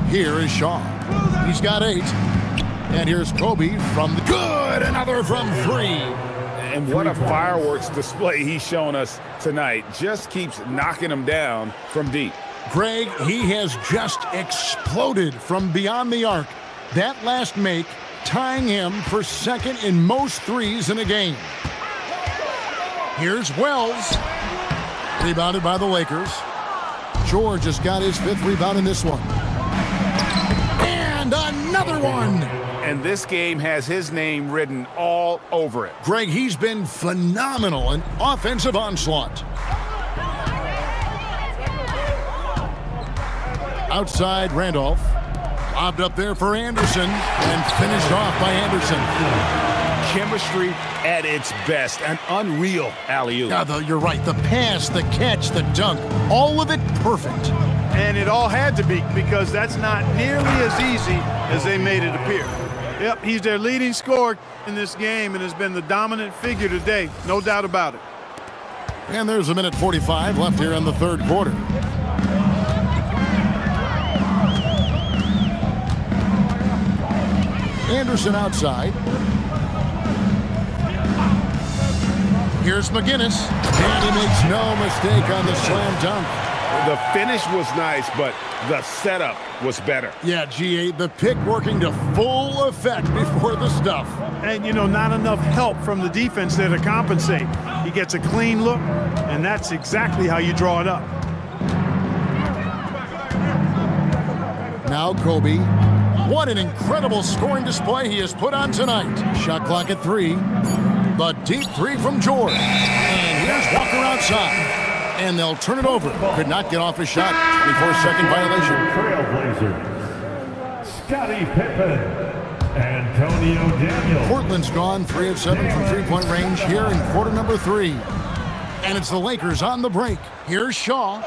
Here is Shaw. He's got 8. And here's Kobe from the good, another from 3. And what a fireworks display he's shown us tonight. Just keeps knocking them down from deep. Greg, he has just exploded from beyond the arc. That last make tying him for 2nd in most threes in a game. Here's Wells. Rebounded by the Lakers. George has got his 5th rebound in this one. And another one. And this game has his name written all over it. Greg, he's been phenomenal in offensive onslaught. Outside, Randolph. Lobbed up there for Anderson and finished off by Anderson. Chemistry at its best. An unreal alley-oop. Yeah, you're right. The pass, the catch, the dunk, all of it perfect. And it all had to be, because that's not nearly as easy as they made it appear. Yep, he's their leading scorer in this game and has been the dominant figure today. No doubt about it. And there's a minute 45 left here in the 3rd quarter. Anderson outside. Here's McGinnis. And he makes no mistake on the slam dunk. The finish was nice, but the setup was better. Yeah, GA, the pick working to full effect before the stuff. And, you know, not enough help from the defense there to compensate. He gets a clean look, and that's exactly how you draw it up. Now Kobe. What an incredible scoring display he has put on tonight. Shot clock at 3. The deep 3 from George. And here's Walker outside. And they'll turn it over. Could not get off his shot. 24-second violation. Trailblazers, Scottie Pippen, Antonio Daniels. Portland's gone 3 of 7 from three-point range here in quarter number 3. And it's the Lakers on the break. Here's Shaw.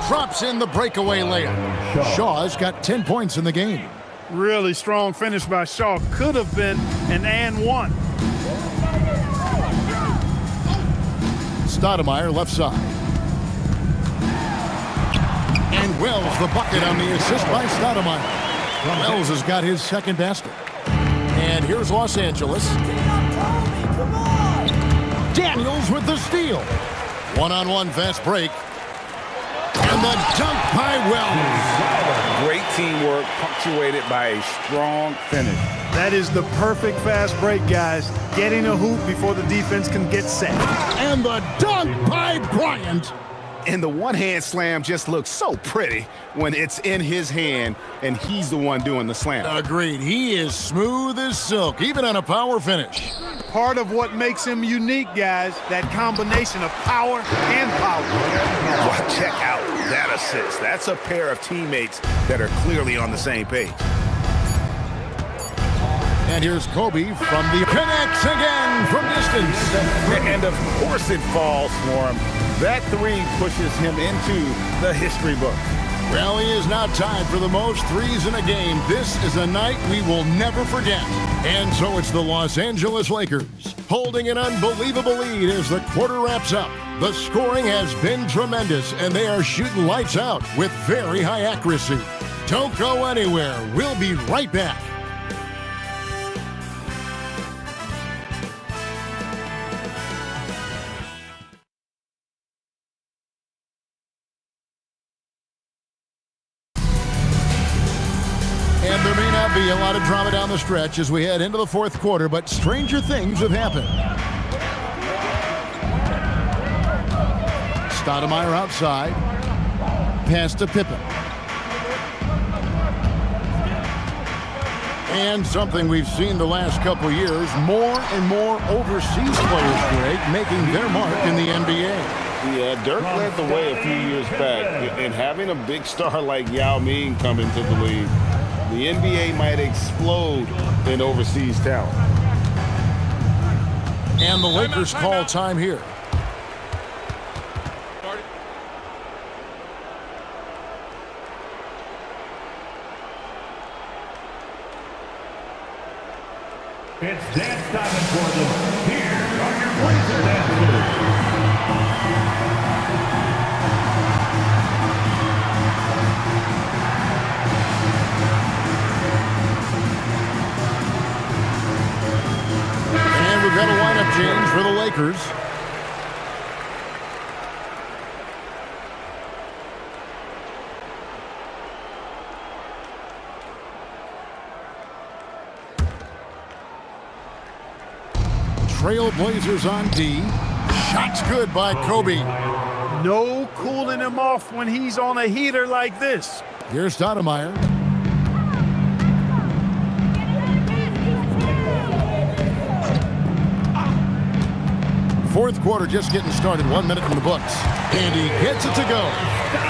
Drops in the breakaway layup. Shaw's got 10 points in the game. Really strong finish by Shaw. Could have been an and one. Stoudemire left side. And Wells the bucket on the assist by Stoudemire. Wells has got his 2nd basket. And here's Los Angeles. Daniels with the steal. One-on-one fast break. And the dunk by Wells. Great teamwork, punctuated by a strong finish. That is the perfect fast break, guys. Getting a hoop before the defense can get set. And the dunk by Bryant. And the one-hand slam just looks so pretty when it's in his hand and he's the one doing the slam. Agreed. He is smooth as silk, even on a power finish. Part of what makes him unique, guys, that combination of power and power. Well, check out that assist. That's a pair of teammates that are clearly on the same page. And here's Kobe from the connects again from distance. And of course it falls for him. That three pushes him into the history book. Well, he is now tied for the most threes in a game. This is a night we will never forget. And so it's the Los Angeles Lakers holding an unbelievable lead as the quarter wraps up. The scoring has been tremendous, and they are shooting lights out with very high accuracy. Don't go anywhere. We'll be right back. And there may not be a lot of drama down the stretch as we head into the fourth quarter, but stranger things have happened. Stoudemire outside. Pass to Pippen. And something we've seen the last couple years, more and more overseas players, Greg, making their mark in the NBA. Yeah, Dirk led the way a few years back, and having a big star like Yao Ming come into the league, the NBA might explode in overseas talent. And the Lakers call time here. It's dance time in Portland. Here are your Blazer dancers. And we've got a lineup change for the Lakers. Trailblazers on D. Shots good by Kobe. No cooling him off when he's on a heater like this. Here's Stoudemire. Fourth quarter just getting started. 1 minute in the books. And he gets it to go.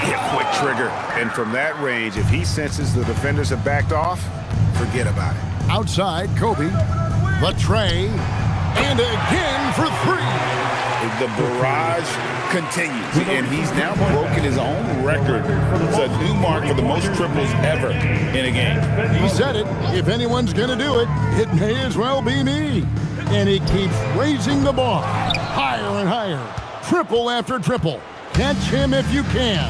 Yeah, quick trigger. And from that range, if he senses the defenders have backed off, forget about it. Outside, Kobe. The tray. And again for three. The barrage continues, and he's now broken his own record. It's a new mark for the most triples ever in a game. He said it. If anyone's going to do it, it may as well be me. And he keeps raising the bar. Higher and higher. Triple after triple. Catch him if you can.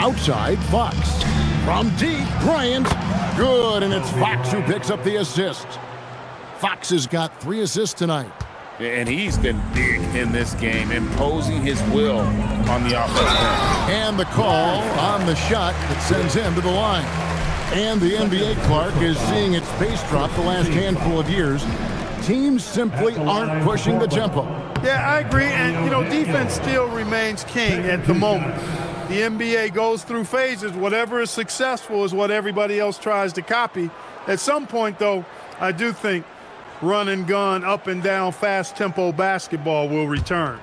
Outside, Fox. From deep, Bryant. Good, and it's Fox who picks up the assist. Fox has got 3 assists tonight. And he's been big in this game, imposing his will on the offense. And the call on the shot that sends him to the line. And the NBA, Clark, is seeing its pace drop the last handful of years. Teams simply aren't pushing the tempo. Yeah, I agree. And, you know, defense still remains king at the moment. The NBA goes through phases. Whatever is successful is what everybody else tries to copy. At some point, though, I do think run and gun, up and down, fast tempo basketball will return.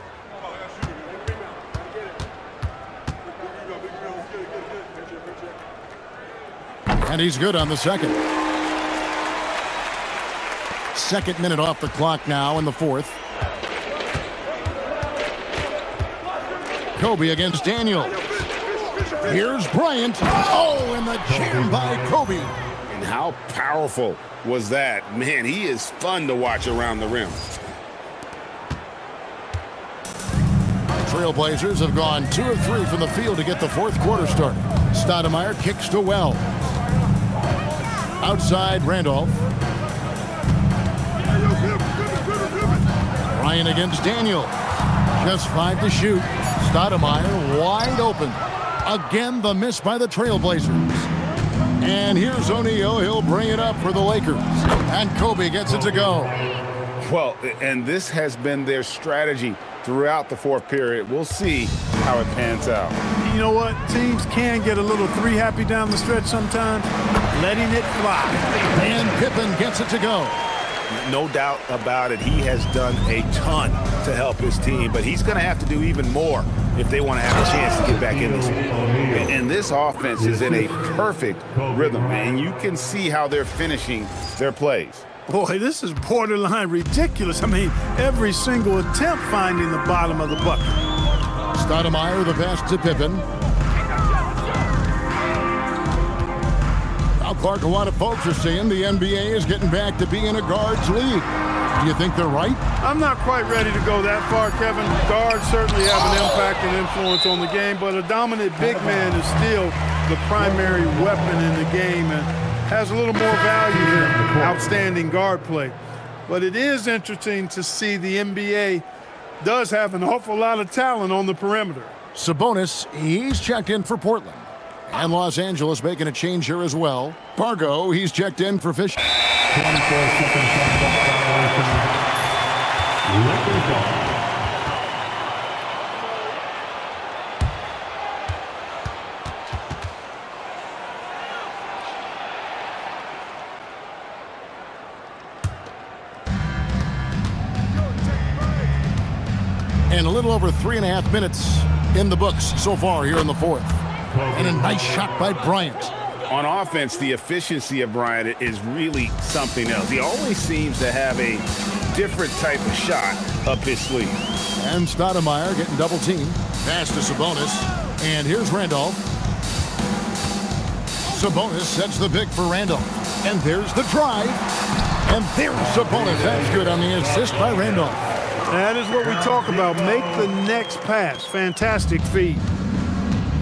And he's good on the second. Second minute off the clock now in the fourth. Kobe against Daniels. Here's Bryant. Oh, and the jam by Kobe. And how powerful was that? Man, he is fun to watch around the rim. Trailblazers have gone 2 of 3 from the field to get the fourth quarter started. Stoudemire kicks to Wells. Outside, Randolph. Bryant against Daniel. Just 5 to shoot. Stoudemire wide open. Again, the miss by the Trailblazers. And here's O'Neal. He'll bring it up for the Lakers. And Kobe gets it to go. Well, and this has been their strategy throughout the fourth period. We'll see how it pans out. You know what? Teams can get a little three-happy down the stretch sometimes, letting it fly. And Pippen gets it to go. No doubt about it. He has done a ton to help his team, but he's going to have to do even more if they want to have a chance to get back in this game. And this offense is in a perfect rhythm, and you can see how they're finishing their plays. Boy, this is borderline ridiculous. I mean, every single attempt finding the bottom of the bucket. Stoudemire, the pass to Pippen. Now, Clark, a lot of folks are saying the NBA is getting back to being a guards league. Do you think they're right? I'm not quite ready to go that far, Kevin. Guards certainly have an impact and influence on the game, but a dominant big man is still the primary weapon in the game and has a little more value than outstanding guard play. But it is interesting to see the NBA does have an awful lot of talent on the perimeter. Sabonis, he's checked in for Portland. And Los Angeles making a change here as well. Pargo, he's checked in for Fish. 24 seconds on the violation. Lakers ball. And a little over 3.5 minutes in the books so far here in the fourth. And a nice shot by Bryant. On offense, the efficiency of Bryant is really something else. He always seems to have a different type of shot up his sleeve. And Stoudemire getting double teamed. Pass to Sabonis. And here's Randolph. Sabonis sets the pick for Randolph. And there's the drive. And there's Sabonis. That's good on the assist by Randolph. That is what we talk about. Make the next pass. Fantastic feed.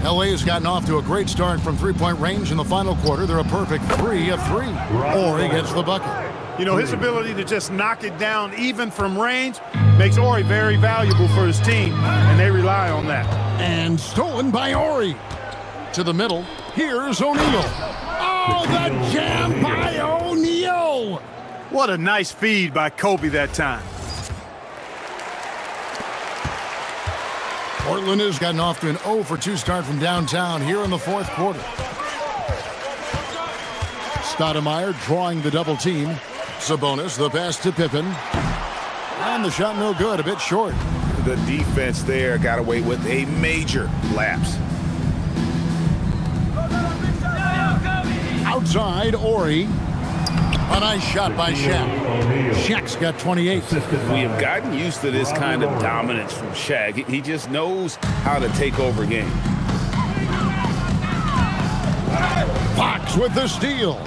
LA has gotten off to a great start from three-point range in the final quarter. They're a perfect 3 of 3. Horry gets the bucket. You know, his ability to just knock it down even from range makes Horry very valuable for his team, and they rely on that. And stolen by Horry. To the middle, here's O'Neal. Oh, the jam by O'Neal! What a nice feed by Kobe that time. Portland has gotten off to an 0 for 2 start from downtown here in the fourth quarter. Stoudemire drawing the double team. Sabonis, the pass to Pippen. And the shot no good, a bit short. The defense there got away with a major lapse. Outside, Horry. A nice shot by Shaq. Shaq's got 28. We have gotten used to this kind of dominance from Shaq. He just knows how to take over games. Fox with the steal.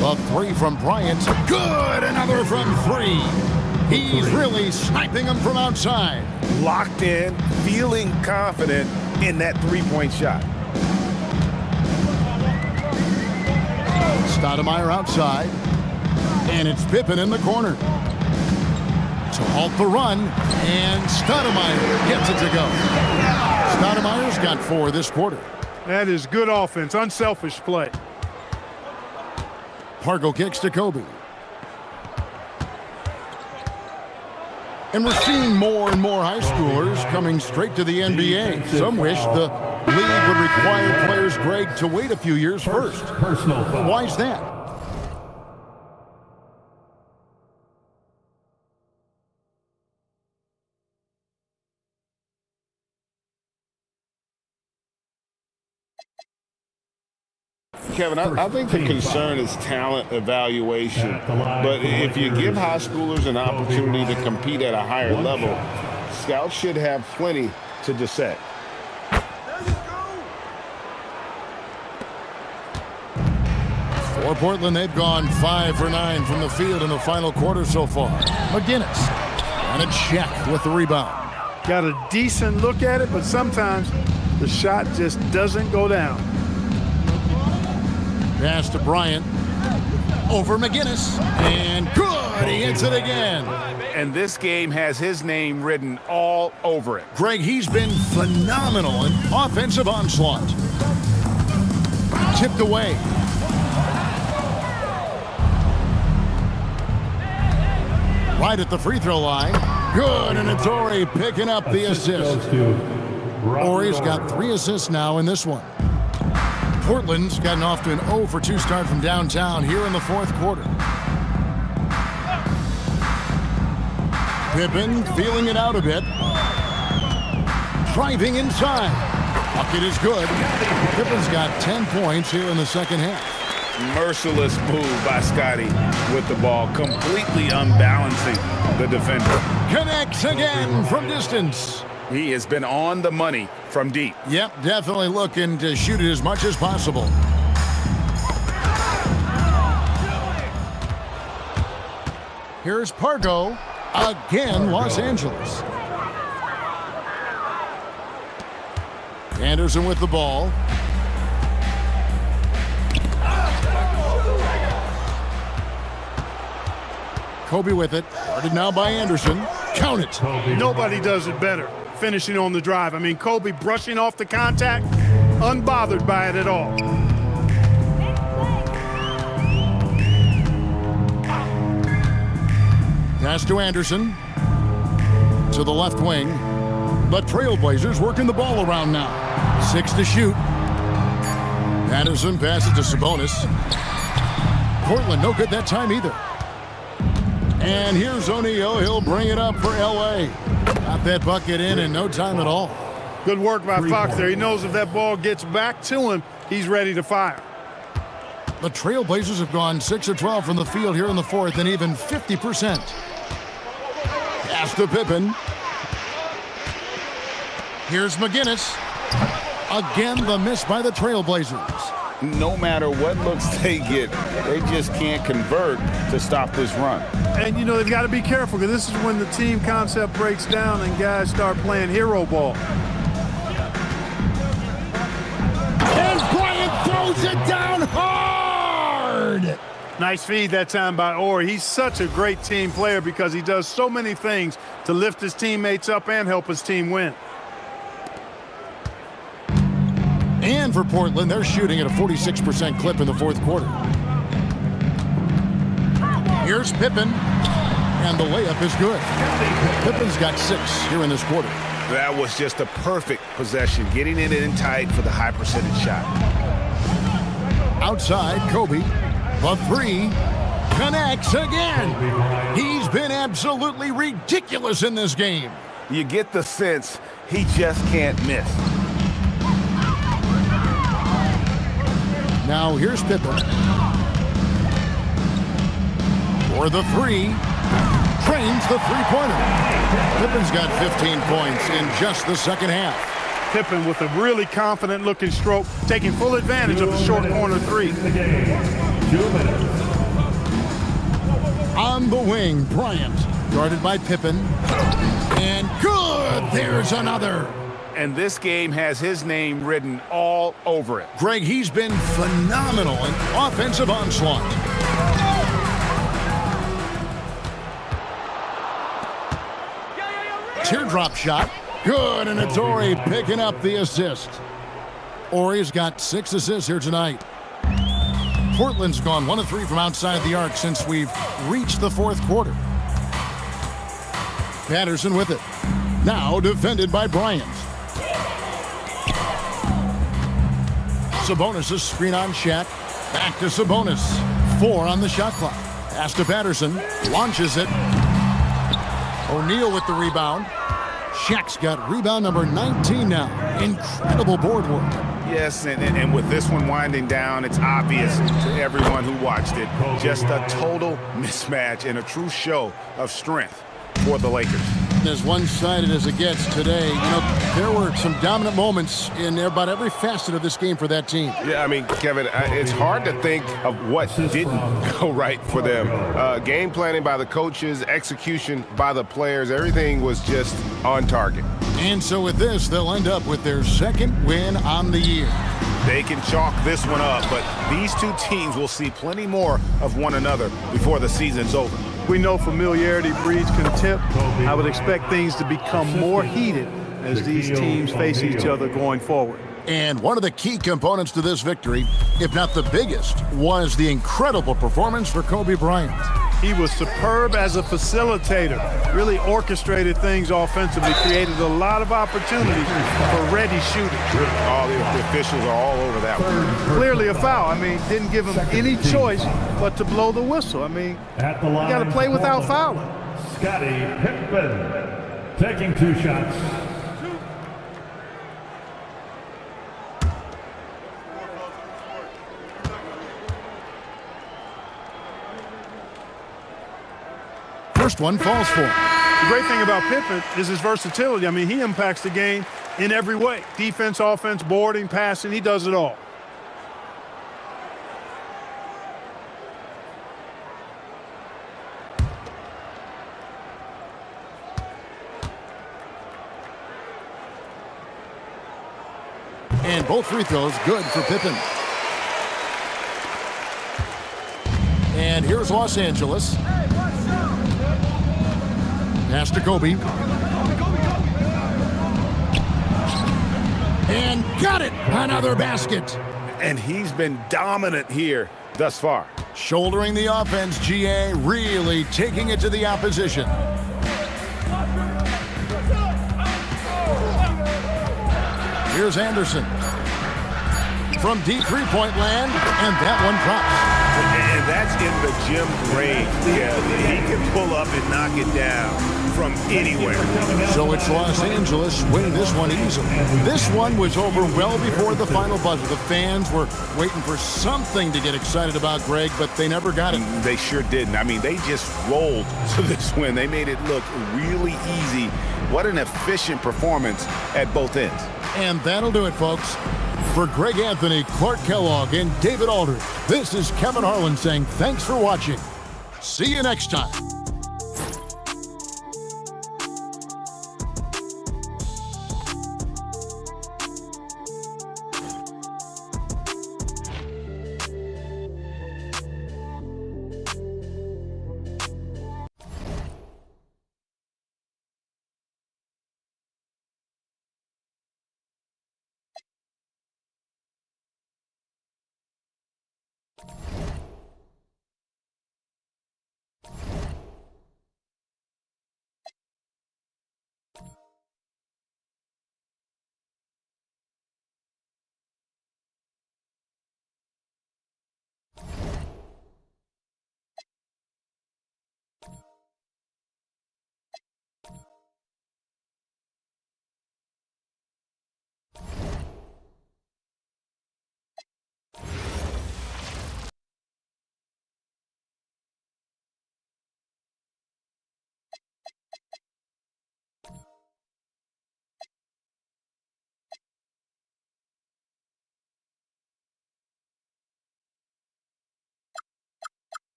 The 3 from Bryant. Good, another from 3. He's really sniping them from outside. Locked in, feeling confident in that three-point shot. Stoudemire outside. And it's Pippen in the corner. To halt the run. And Stoudemire gets it to go. Stoudemire's got 4 this quarter. That is good offense, unselfish play. Pargo kicks to Kobe. And we're seeing more and more high schoolers coming straight to the NBA. Some wish the league would require players, Greg, to wait a few years first. Personal foul. Why is that? Kevin, I think the concern is talent evaluation. But if you give high schoolers an opportunity to compete at a higher level, scouts should have plenty to dissect. For Portland, they've gone 5 for 9 from the field in the final quarter so far. McGinnis. And a check with the rebound. Got a decent look at it, but sometimes the shot just doesn't go down. Pass to Bryant. Over McGinnis. And good! Good, he hits it again. And this game has his name written all over it. Greg, he's been phenomenal in offensive onslaught. Tipped away. Right at the free throw line. Good, and it's Ori picking up the assist. Ori's got 3 assists now in this one. Portland's gotten off to an 0 for 2 start from downtown here in the 4th quarter. Pippen feeling it out a bit. Driving inside. Bucket is good. Pippen's got 10 points here in the second half. Merciless move by Scotty with the ball, completely unbalancing the defender. Connects again from distance. He has been on the money from deep. Yep, definitely looking to shoot it as much as possible. Here's Pargo. Again, Los Angeles. Anderson with the ball. Kobe with it. Guarded now by Anderson. Count it. Nobody does it better. Finishing on the drive. I mean, Kobe brushing off the contact, unbothered by it at all. Pass to Anderson. To the left wing. The Trailblazers working the ball around now. 6 to shoot. Patterson passes to Sabonis. Portland no good that time either. And here's O'Neal. He'll bring it up for L.A. Got that bucket in no time at all. Good work by Fox there. He knows if that ball gets back to him, he's ready to fire. The Trailblazers have gone 6 of 12 from the field here in the 4th and even 50%. Pass to Pippen. Here's McGinnis. Again, the miss by the Trailblazers. No matter what looks they get, they just can't convert to stop this run. And, you know, they've got to be careful because this is when the team concept breaks down and guys start playing hero ball. And Bryant throws it down hard! Nice feed that time by Ori. He's such a great team player because he does so many things to lift his teammates up and help his team win. And for Portland, they're shooting at a 46% clip in the 4th quarter. Here's Pippen, and the layup is good. Pippen's got 6 here in this quarter. That was just a perfect possession, getting it in tight for the high percentage shot. Outside, Kobe, the 3, connects again. He's been absolutely ridiculous in this game. You get the sense he just can't miss. Now here's Pippen. For the 3. Trains the three-pointer. Pippen's got 15 points in just the second half. Pippen with a really confident-looking stroke, taking full advantage of the short corner 3. 2 minutes. On the wing, Bryant. Guarded by Pippen. And good! There's another. And this game has his name written all over it. Greg, he's been phenomenal in offensive onslaught. Teardrop shot. Good, and it's Ori picking up the assist. Ori's got 6 assists here tonight. Portland's gone 1 of 3 from outside the arc since we've reached the 4th quarter. Patterson with it. Now defended by Bryant. Sabonis' screen on Shaq. Back to Sabonis. 4 on the shot clock. Pass to Patterson. Launches it. O'Neal with the rebound. Shaq's got rebound number 19 now. Incredible board work. Yes, and with this one winding down, it's obvious to everyone who watched it. Just a total mismatch and a true show of strength for the Lakers. As one-sided as it gets today, you know, there were some dominant moments in about every facet of this game for that team. Yeah, I mean, Kevin, it's hard to think of what didn't go right for them. Game planning by the coaches, execution by the players, everything was just on target. And so with this, they'll end up with their 2nd win on the year. They can chalk this one up, but these two teams will see plenty more of one another before the season's over. We know familiarity breeds contempt. I would expect things to become more heated as these teams face each other going forward. And one of the key components to this victory, if not the biggest, was the incredible performance for Kobe Bryant. He was superb as a facilitator, really orchestrated things offensively, created a lot of opportunities for ready shooting. All the officials are all over that one. Clearly a foul. I mean, didn't give him any choice but to blow the whistle. I mean, At the you line, got to play without fouling. Scottie Pippen taking 2 shots. First one falls for him. The great thing about Pippen is his versatility. I mean, he impacts the game in every way. Defense, offense, boarding, passing, he does it all. And both free throws good for Pippen. And here's Los Angeles. Pass to Kobe. And got it! Another basket. And he's been dominant here thus far. Shouldering the offense, GA really taking it to the opposition. Here's Anderson. From deep three-point land, and that one drops. And that's in the gym range. Yeah, he can pull up and knock it down from anywhere. So it's Los Angeles winning this one easily. This one was over well before the final buzzer. The fans were waiting for something to get excited about, Greg, but they never got it. They sure didn't. I mean, they just rolled to this win. They made it look really easy. What an efficient performance at both ends. And that'll do it, folks. For Greg Anthony, Clark Kellogg, and David Aldridge, this is Kevin Harlan saying thanks for watching. See you next time.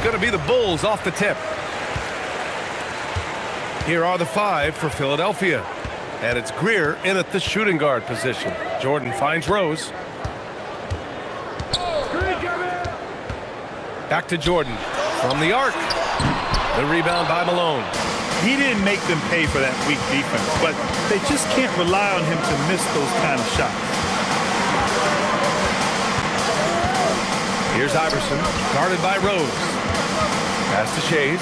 going to be the Bulls off the tip. Here are the 5 for Philadelphia. And it's Greer in at the shooting guard position. Jordan finds Rose. Back to Jordan from the arc. The rebound by Malone. He didn't make them pay for that weak defense, but they just can't rely on him to miss those kind of shots. Here's Iverson, guarded by Rose. Pass to Shays.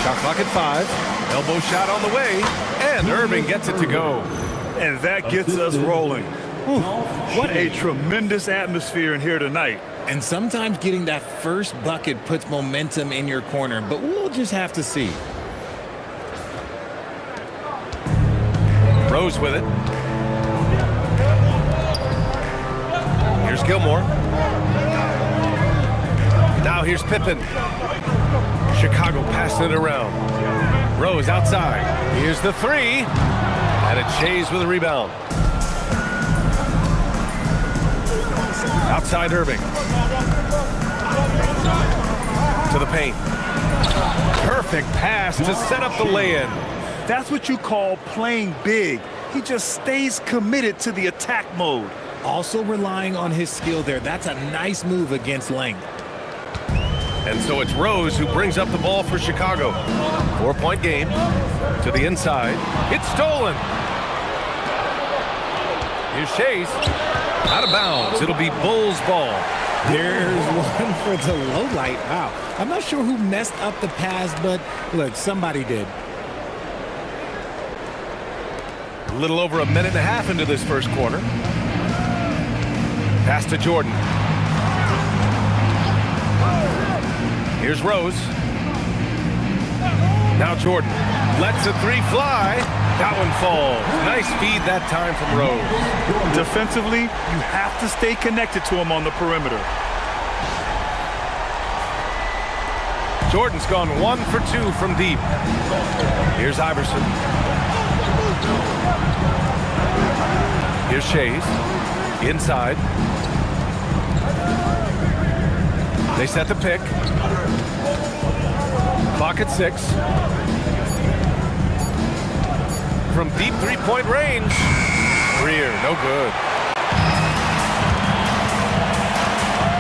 Shot clock at 5. Elbow shot on the way, and Irving gets it to go. And that gets us rolling. Whew, what a tremendous atmosphere in here tonight. And sometimes getting that first bucket puts momentum in your corner, but we'll just have to see. Rose with it. Here's Gilmore. Now here's Pippen. Chicago passing it around. Rose outside. Here's the 3. And it's Shays with a rebound. Outside Irving. To the paint. Perfect pass to set up the lay-in. That's what you call playing big. He just stays committed to the attack mode. Also relying on his skill there. That's a nice move against length. And so it's Rose who brings up the ball for Chicago. 4-point game. To the inside. It's stolen. Here's Shays. Out of bounds. It'll be Bulls ball. There's one for the low light. Wow. I'm not sure who messed up the pass, but look, somebody did. A little over a minute and a half into this first quarter. Pass to Jordan. Here's Rose. Now Jordan lets a 3 fly. That one falls. Nice feed that time from Rose. Defensively, you have to stay connected to him on the perimeter. Jordan's gone 1 for 2 from deep. Here's Iverson. Here's Shays. Inside. They set the pick. Clock at 6. From deep 3-point range. Greer, no good.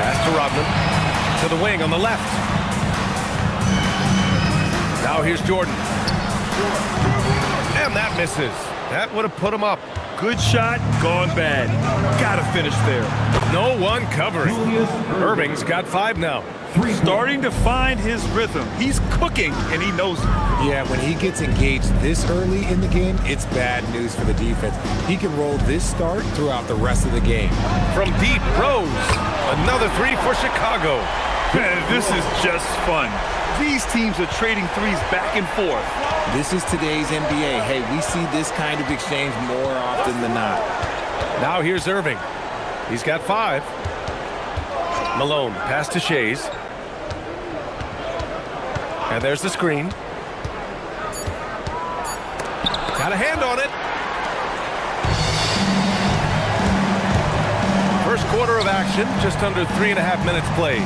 Pass to Rodman. To the wing on the left. Now here's Jordan. And that misses. That would have put him up. Good shot, gone bad. Gotta finish there. No one covering. Irving's got 5 now. Starting to find his rhythm. He's cooking, and he knows it. Yeah, when he gets engaged this early in the game, it's bad news for the defense. He can roll this start throughout the rest of the game. From deep, Rose. Another 3 for Chicago. This is just fun. These teams are trading threes back and forth. This is today's NBA. Hey, we see this kind of exchange more often than not. Now here's Irving. He's got 5. Malone, pass to Shays. And there's the screen. Got a hand on it. First quarter of action, just under 3.5 minutes played.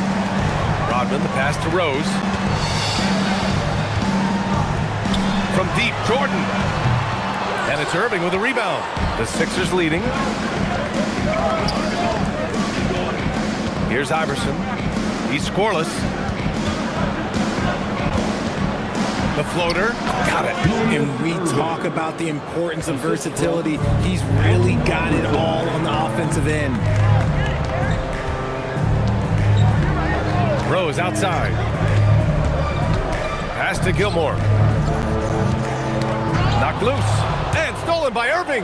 Rodman, the pass to Rose. From deep, Jordan. And it's Irving with a rebound. The Sixers leading. Here's Iverson. He's scoreless. The floater. Got it. And we talk about the importance of versatility. He's really got it all on the offensive end. Rose outside. Pass to Gilmore. Knocked loose. And stolen by Irving.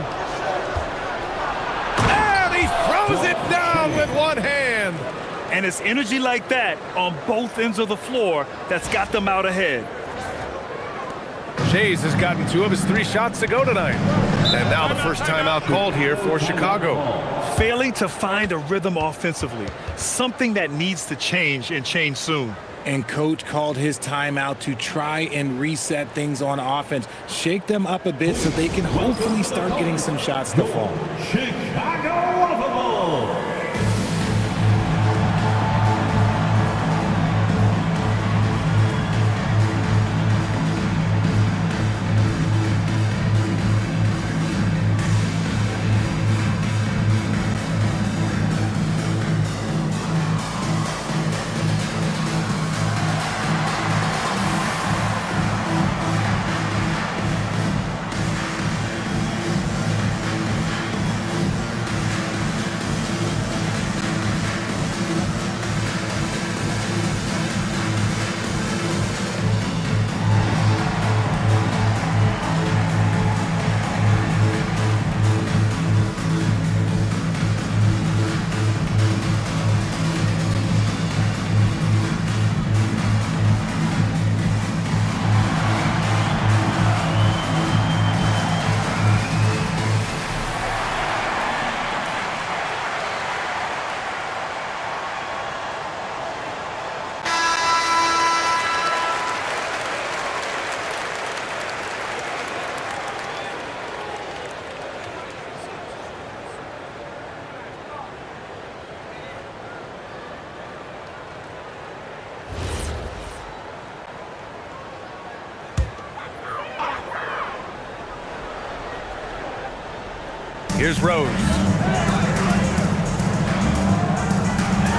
And he throws it down with one hand. And it's energy like that on both ends of the floor that's got them out ahead. Shays has gotten 2 of his 3 shots to go tonight. And now the first timeout called here for Chicago. Failing to find a rhythm offensively. Something that needs to change and change soon. And coach called his timeout to try and reset things on offense. Shake them up a bit so they can hopefully start getting some shots to fall. Chicago of the Bulls. Here's Rose.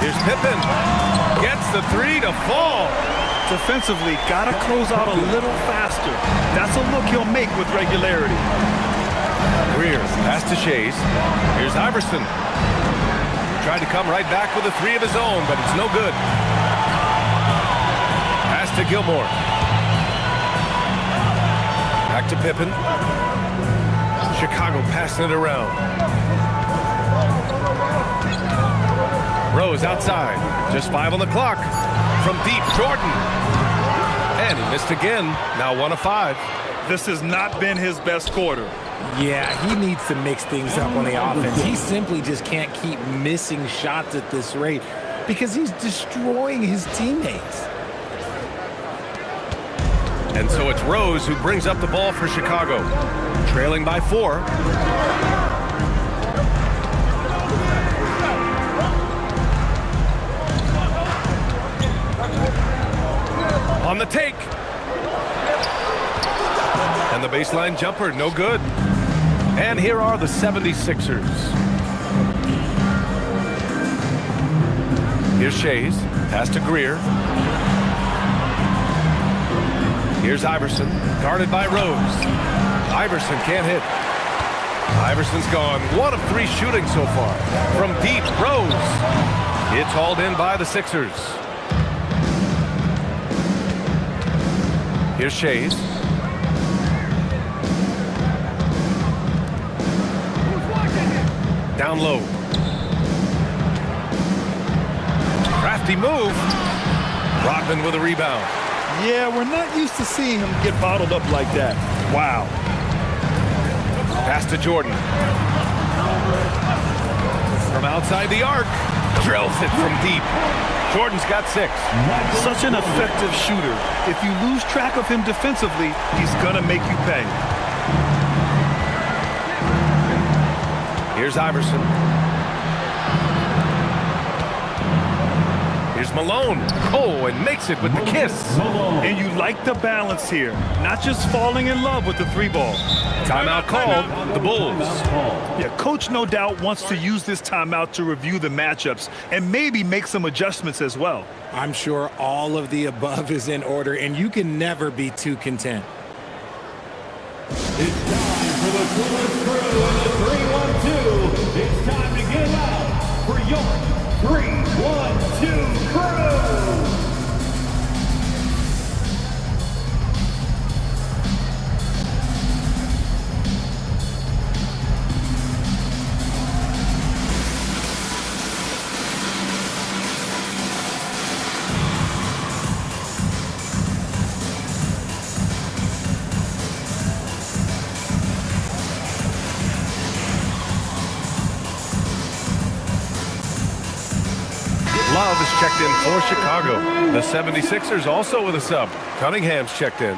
Here's Pippen. Gets the three to fall. Defensively, got to close out a little faster. That's a look he'll make with regularity. Greer, pass to Shays. Here's Iverson. Tried to come right back with a three of his own, but it's no good. Pass to Gilmore. Back to Pippen. Chicago passing it around. Rose outside. Just 5 on the clock. From deep, Jordan. And he missed again. Now 1 of 5. This has not been his best quarter. Yeah, he needs to mix things up on the offense. He simply just can't keep missing shots at this rate because he's destroying his teammates. And so it's Rose who brings up the ball for Chicago. Trailing by 4. On the take. And the baseline jumper, no good. And here are the 76ers. Here's Shays. Pass to Greer. Here's Iverson. Guarded by Rose. Iverson can't hit. Iverson's gone. 1 of 3 shooting so far. From deep, Rose. It's hauled in by the Sixers. Here's Shays. Down low. Crafty move. Rodman with a rebound. Yeah, we're not used to seeing him get bottled up like that. Wow. Pass to Jordan. From outside the arc. Drills it from deep. Jordan's got 6. Such an effective shooter. If you lose track of him defensively, he's gonna make you pay. Here's Iverson. Here's Malone. Oh, and makes it with the kiss. And you like the balance here. Not just falling in love with the 3-ball. Timeout called. The Bulls. Yeah, coach no doubt wants to use this timeout to review the matchups and maybe make some adjustments as well. I'm sure all of the above is in order, and you can never be too content. It's time for the Coolest Crew and the 3-1-2. It's time to get out for your 3-1-2 crew. Love is checked in for Chicago. The 76ers also with a sub. Cunningham's checked in.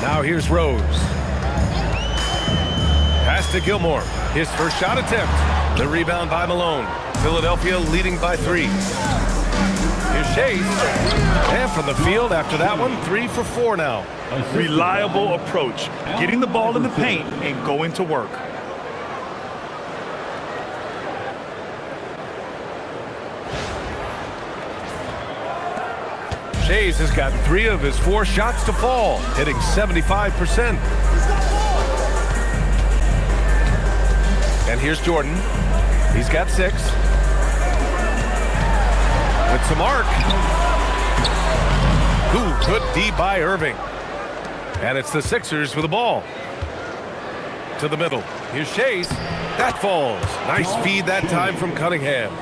Now here's Rose. Pass to Gilmore. His first shot attempt. The rebound by Malone. Philadelphia leading by 3. Here's Shays. And from the field after that one, 3 for 4 now. Reliable approach. Getting the ball in the paint and going to work. Shays has gotten 3 of his 4 shots to fall, hitting 75%. And here's Jordan. He's got 6. With some arc. Ooh, good D by Irving. And it's the Sixers with the ball. To the middle. Here's Shays. That falls. Nice feed that time from Cunningham.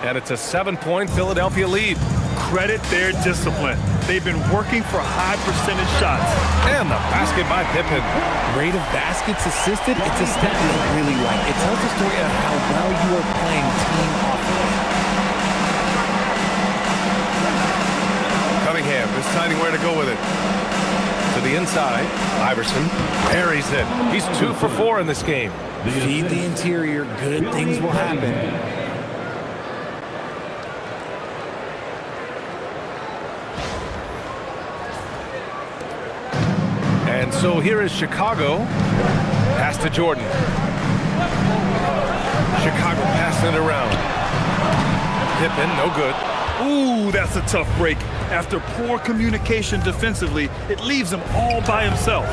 And it's a 7-point Philadelphia lead. Credit their discipline. They've been working for high percentage shots. And the basket by Pippen. Rate of baskets assisted, it's a stat I really like. It tells a story of how well you are playing team offense. Cunningham deciding where to go with it. To the inside. Iverson parries it. He's 2 for 4 in this game. Feed the interior. Good things will happen. And so here is Chicago. Pass to Jordan. Chicago passing it around. Pippen, no good. Ooh, that's a tough break. After poor communication defensively, it leaves him all by himself.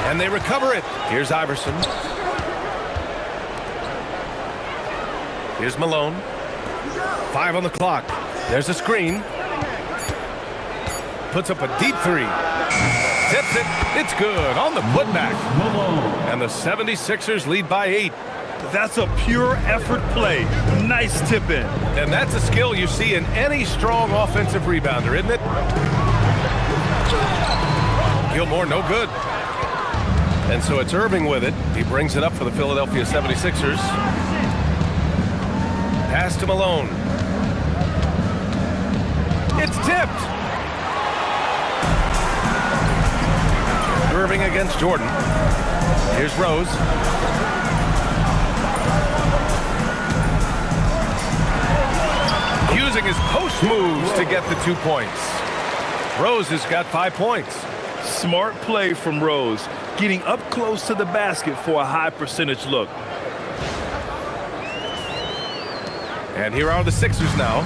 And they recover it. Here's Iverson. Here's Malone. 5 on the clock. There's a screen. Puts up a deep 3. Tips it. It's good on the putback. And the 76ers lead by 8. That's a pure effort play. Nice tip in. And that's a skill you see in any strong offensive rebounder, isn't it? Gilmore, no good. And so it's Irving with it. He brings it up for the Philadelphia 76ers. Pass to Malone. It's tipped. Irving against Jordan. Here's Rose. Using his post moves to get the 2 points. Rose has got 5 points. Smart play from Rose, getting up close to the basket for a high percentage look. And here are the Sixers now.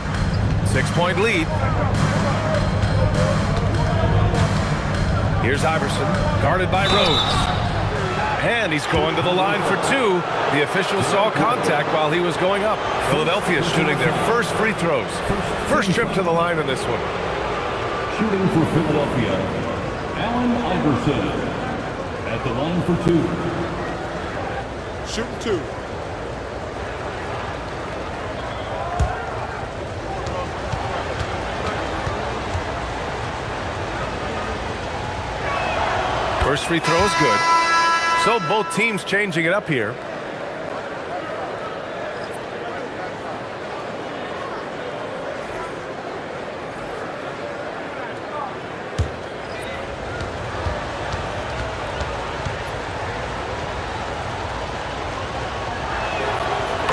6-point lead. Here's Iverson, guarded by Rose. And he's going to the line for 2. The official saw contact while he was going up. Philadelphia shooting their first free throws. First trip to the line in this one. Shooting for Philadelphia, Allen Iverson. At the line for 2. Shooting 2. First free throw is good. So both teams changing it up here.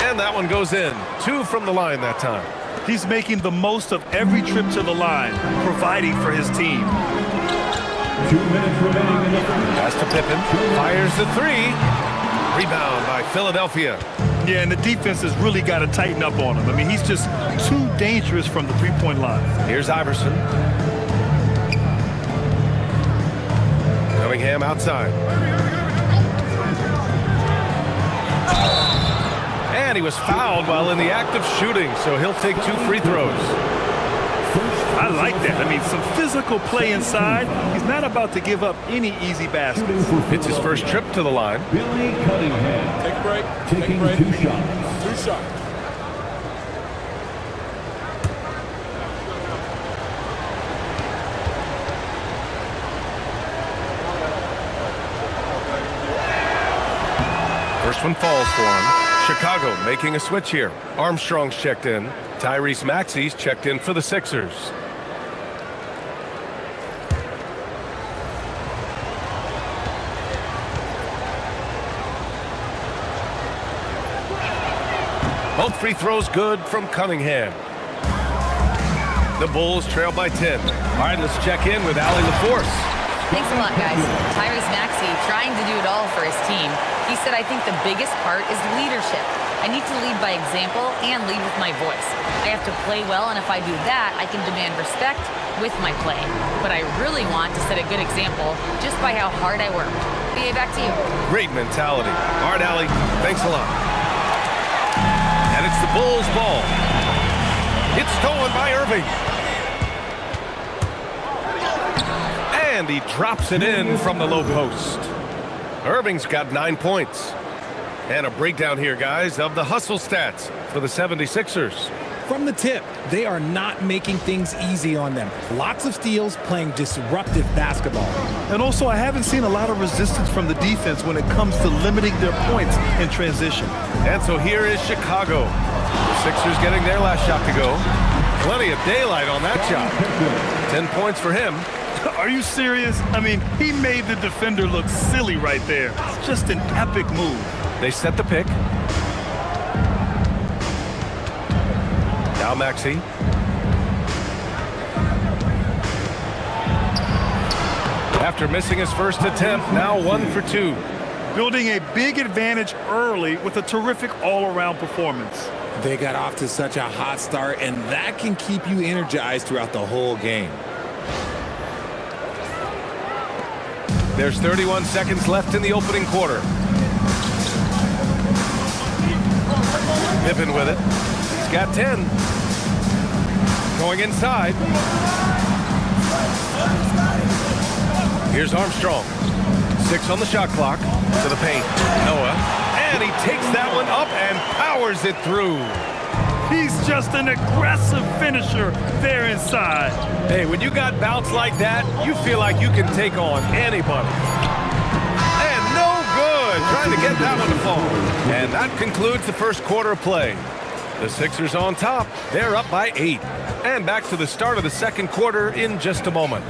And that one goes in. 2 from the line that time. He's making the most of every trip to the line, providing for his team. 2 minutes remaining in the first. Pass to Pippen. Fires the 3. Rebound by Philadelphia. Yeah, and the defense has really got to tighten up on him. I mean, he's just too dangerous from the three-point line. Here's Iverson. Cunningham outside. And he was fouled while in the act of shooting, so he'll take 2 free throws. I like that. I mean, some physical play inside. He's not about to give up any easy baskets. It's his first trip to the line. Billy Cunningham. Take a break. Taking 2 shots. 2 shots. First one falls for him. Chicago making a switch here. Armstrong's checked in. Tyrese Maxey's checked in for the Sixers. Both free throws good from Cunningham. The Bulls trail by 10. All right, let's check in with Allie LaForce. Thanks a lot, guys. Tyrese Maxey trying to do it all for his team. He said, I think the biggest part is leadership. I need to lead by example and lead with my voice. I have to play well, and if I do that, I can demand respect with my play. But I really want to set a good example just by how hard I work. BA, back to you. Great mentality. All right, Allie, thanks a lot. And it's the Bulls' ball. It's stolen by Irving. And he drops it in from the low post. Irving's got 9 points. And a breakdown here, guys, of the hustle stats for the 76ers. From the tip, they are not making things easy on them. Lots of steals, playing disruptive basketball. And also, I haven't seen a lot of resistance from the defense when it comes to limiting their points in transition. And so here is Chicago. The Sixers getting their last shot to go. Plenty of daylight on that shot. 10 points for him. Are you serious? I mean, he made the defender look silly right there. Just an epic move. They set the pick. Now Maxey. After missing his first attempt, now 1 for 2. Building a big advantage early with a terrific all-around performance. They got off to such a hot start, and that can keep you energized throughout the whole game. There's 31 seconds left in the opening quarter. Pippen with it. He's got 10. Going inside. Here's Armstrong. 6 on the shot clock. To the paint. Noah. And he takes that one up and powers it through. He's just an aggressive finisher there inside. Hey, when you got bounce like that, you feel like you can take on anybody. And no good. Trying to get that one to fall. And that concludes the first quarter of play. The Sixers on top. They're up by 8. And back to the start of the second quarter in just a moment.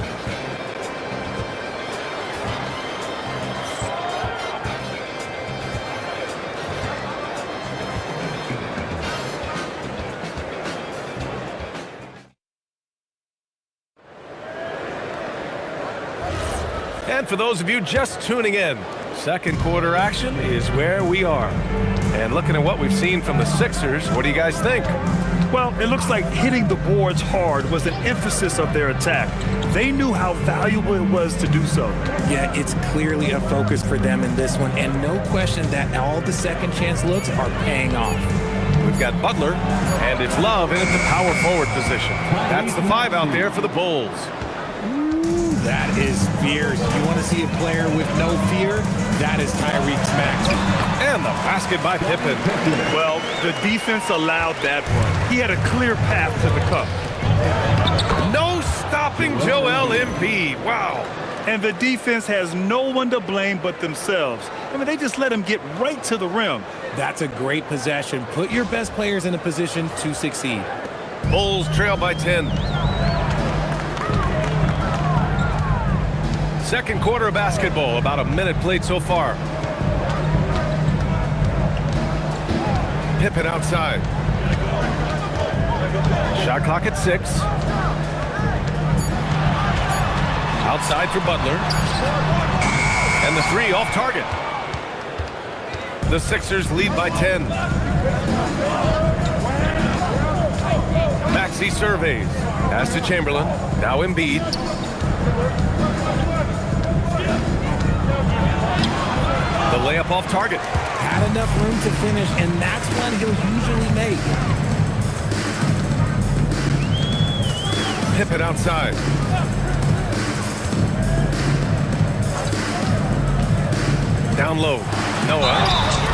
And for those of you just tuning in, second quarter action is where we are. And looking at what we've seen from the Sixers, what do you guys think? Well, it looks like hitting the boards hard was an emphasis of their attack. They knew how valuable it was to do so. Yeah, it's clearly a focus for them in this one, and no question that all the second chance looks are paying off. We've got Butler, and it's Love in at the power forward position. That's the 5 out there for the Bulls. That is fierce. You want to see a player with no fear? That is Tyrese Maxey. And the basket by Pippen. Well, the defense allowed that one. He had a clear path to the cup. No stopping Joel Embiid. Wow. And the defense has no one to blame but themselves. I mean, they just let him get right to the rim. That's a great possession. Put your best players in a position to succeed. Bulls trail by 10. Second quarter of basketball, about a minute played so far. Pippen outside. Shot clock at 6. Outside for Butler. And the 3 off target. The Sixers lead by 10. Maxey surveys. Pass to Chamberlain. Now Embiid. The layup off target. Had enough room to finish, and that's one he'll usually make. Pippen outside. Down low. Noah.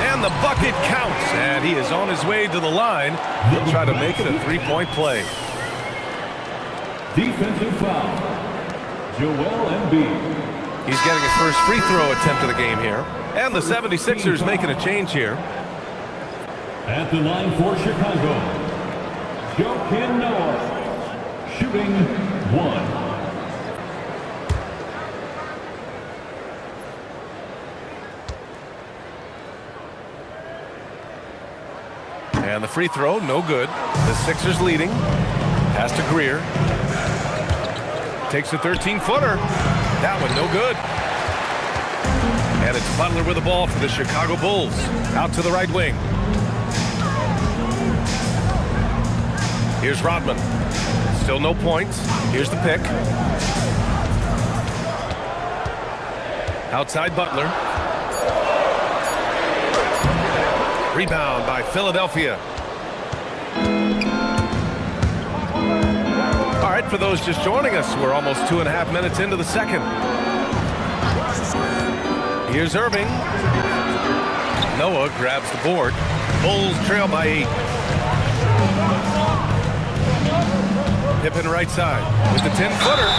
And the bucket counts. And he is on his way to the line. He'll try to make it a 3-point play. Defensive foul. Joel Embiid. He's getting his first free throw attempt of the game here. And the 76ers making a change here. At the line for Chicago, Joakim Noah, shooting 1. And the free throw, no good. The Sixers leading. Pass to Greer. Takes a 13-footer. That one, no good. And it's Butler with the ball for the Chicago Bulls. Out to the right wing. Here's Rodman. Still no points. Here's the pick. Outside Butler. Rebound by Philadelphia. All right, for those just joining us, we're almost 2.5 minutes into the second. Here's Irving. Noah grabs the board. Bulls trail by 8. Pippen right side with the 10-footer.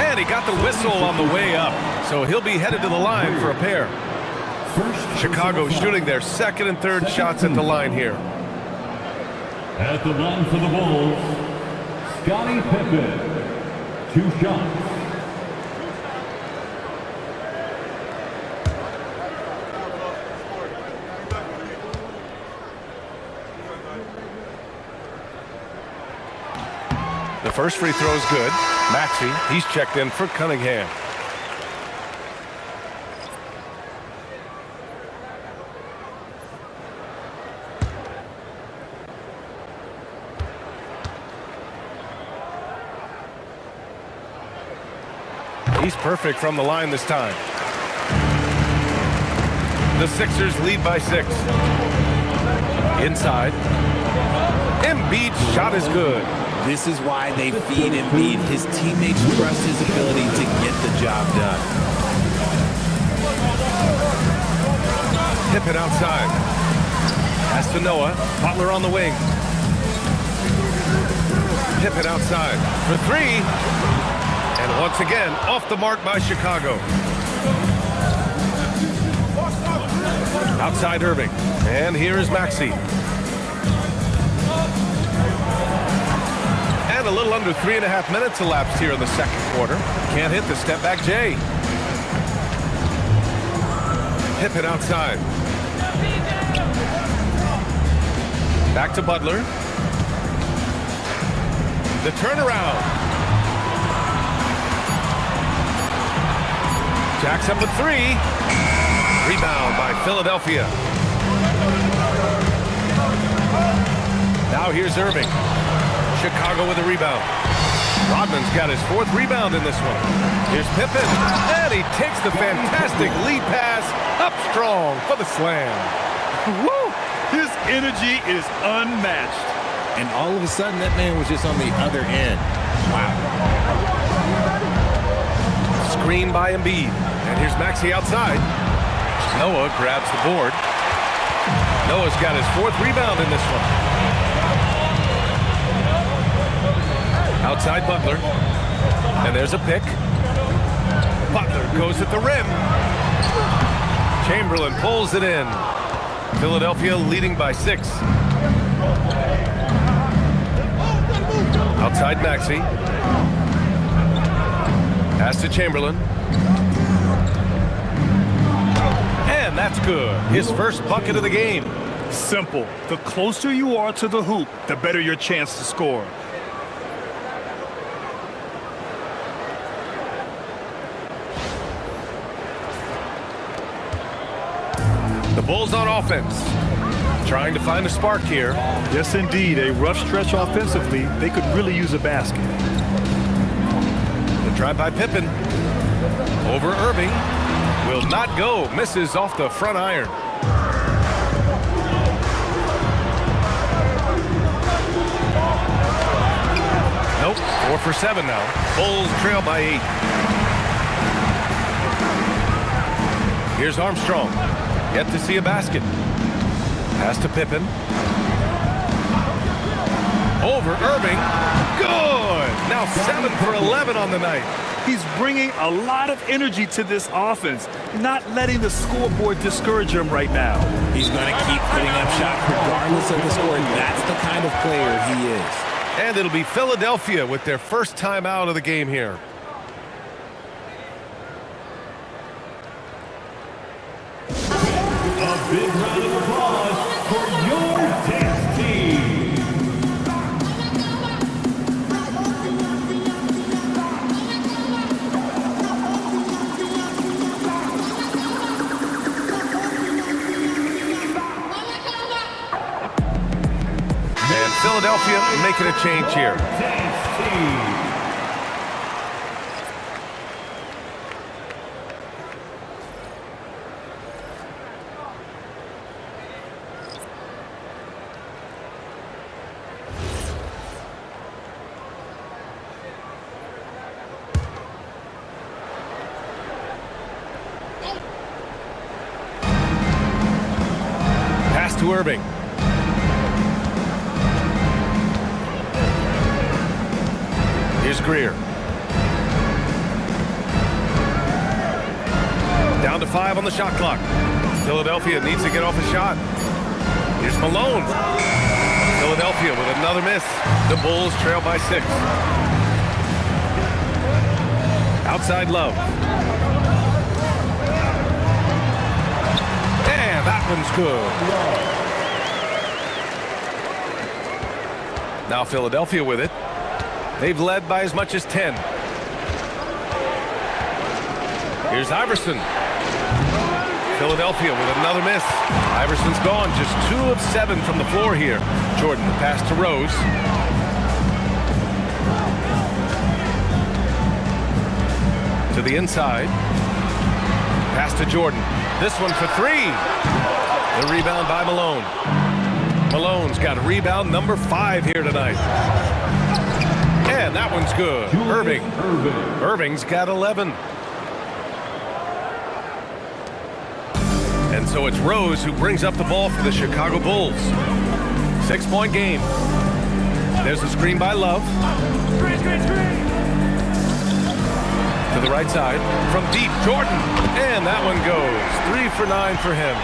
And he got the whistle on the way up. So he'll be headed to the line for a pair. Chicago shooting their second and third shots at the line here. At the line for the Bulls, Scottie Pippen. 2 shots. First free throw is good. Maxey, he's checked in for Cunningham. He's perfect from the line this time. The Sixers lead by 6. Inside. Embiid's shot is good. This is why they feed Embiid. His teammates trust his ability to get the job done. Pippen outside. Pass to Noah. Butler on the wing. Pippen outside for 3. And once again, off the mark by Chicago. Outside Irving. And here is Maxey. And a little under 3.5 minutes elapsed here in the second quarter. Can't hit the step back Jay. Pippen outside. Back to Butler. The turnaround. Jackson with 3. Rebound by Philadelphia. Now here's Irving. Chicago with a rebound. Rodman's got his 4th rebound in this one. Here's Pippen. And he takes the fantastic lead pass up strong for the slam. Woo! His energy is unmatched. And all of a sudden, that man was just on the other end. Wow. Screen by Embiid. And here's Maxey outside. Noah grabs the board. Noah's got his 4th rebound in this one. Outside Butler. And there's a pick. Butler goes at the rim. Chamberlain pulls it in. Philadelphia leading by 6. Outside Maxey. Pass to Chamberlain. And that's good. His first bucket of the game. Simple. The closer you are to the hoop, the better your chance to score. The Bulls on offense. Trying to find a spark here. Yes, indeed. A rough stretch offensively. They could really use a basket. The drive by Pippen. Over Irving. Will not go. Misses off the front iron. Nope. 4 for 7 now. Bulls trail by 8. Here's Armstrong. Yet to see a basket. Pass to Pippen. Over Irving. Good. Now 7 for 11 on the night. He's bringing a lot of energy to this offense, not letting the scoreboard discourage him right now. He's going to keep putting up shots regardless of the score. That's the kind of player he is. And it'll be Philadelphia with their first time out of the game here. A big round of applause for your dance team. And Philadelphia making a change here. Dance team. Pass to Irving. Here's Greer. Down to 5 on the shot clock. Philadelphia needs to get off a shot. Here's Malone. Philadelphia with another miss. The Bulls trail by 6. Outside Love. And that one's good. Now Philadelphia with it. They've led by as much as 10. Here's Iverson. Philadelphia with another miss. Iverson's gone, just 2 of 7 from the floor here. Jordan, the pass to Rose. To the inside. Pass to Jordan. This one for 3. The rebound by Malone. Malone's got rebound number 5 here tonight. And that one's good. Irving. Irving's got 11. And so it's Rose who brings up the ball for the Chicago Bulls. 6-point game. There's a screen by Love. To the right side. From deep, Jordan. And that one goes. 3 for 9 for him.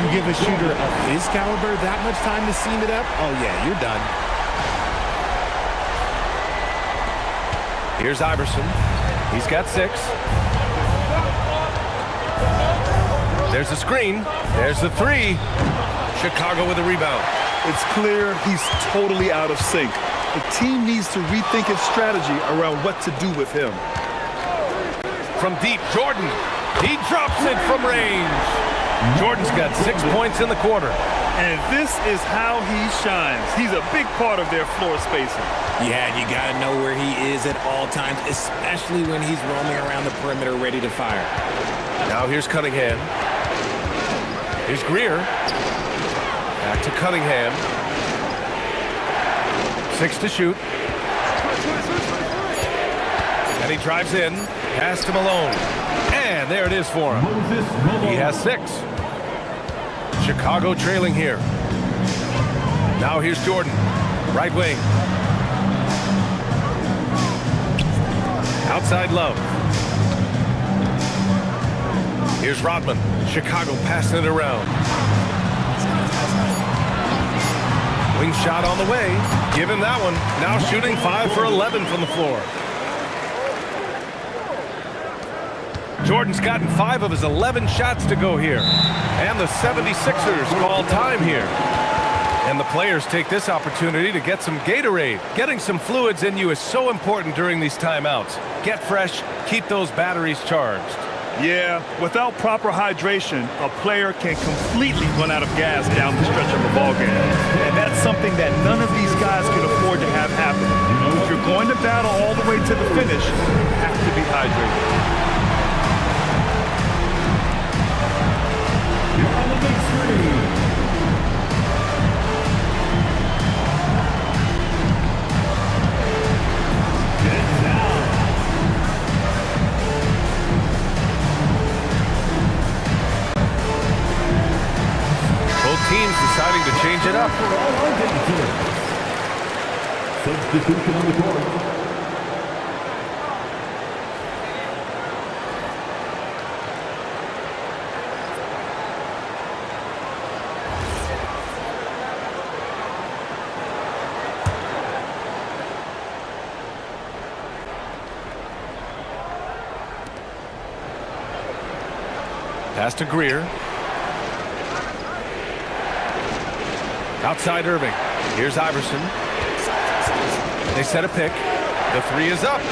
You give a shooter of his caliber that much time to seam it up? Oh, yeah, you're done. Here's Iverson. He's got 6. There's a screen. There's the 3. Chicago with a rebound. It's clear he's totally out of sync. The team needs to rethink its strategy around what to do with him. From deep, Jordan. He drops it from range. Jordan's got 6 points in the quarter. And this is how he shines. He's a big part of their floor spacing. Yeah, you got to know where he is at all times, especially when he's roaming around the perimeter ready to fire. Now here's Cunningham. Here's Greer. Back to Cunningham. 6 to shoot. And he drives in. Pass to Malone. And there it is for him. He has 6. Chicago trailing here. Now here's Jordan. Right wing. Outside Love. Here's Rodman. Chicago passing it around. Wing shot on the way. Give him that one. Now shooting 5 for 11 from the floor. Jordan's gotten 5 of his 11 shots to go here. And the 76ers call time here. And the players take this opportunity to get some Gatorade. Getting some fluids in you is so important during these timeouts. Get fresh, keep those batteries charged. Yeah, without proper hydration, a player can completely run out of gas down the stretch of a ball game. And that's something that none of these guys can afford to have happen. If you're going to battle all the way to the finish, you have to be hydrated. On the big screen. Teams deciding to change it up. Substitution on the court. Pass to Greer. Outside Irving. Here's Iverson. They set a pick. The 3 is up.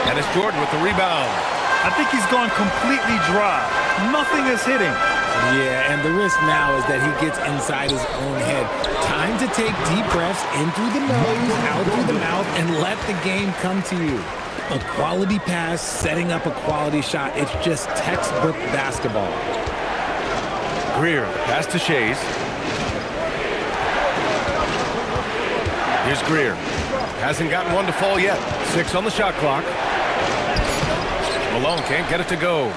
And it's Jordan with the rebound. I think he's gone completely dry. Nothing is hitting. Yeah, and the risk now is that he gets inside his own head. Time to take deep breaths in through the nose, out through the mouth, and let the game come to you. A quality pass, setting up a quality shot. It's just textbook basketball. Greer, pass to Shays. Here's Greer. Hasn't gotten one to fall yet. 6 on the shot clock. Malone can't get it to go.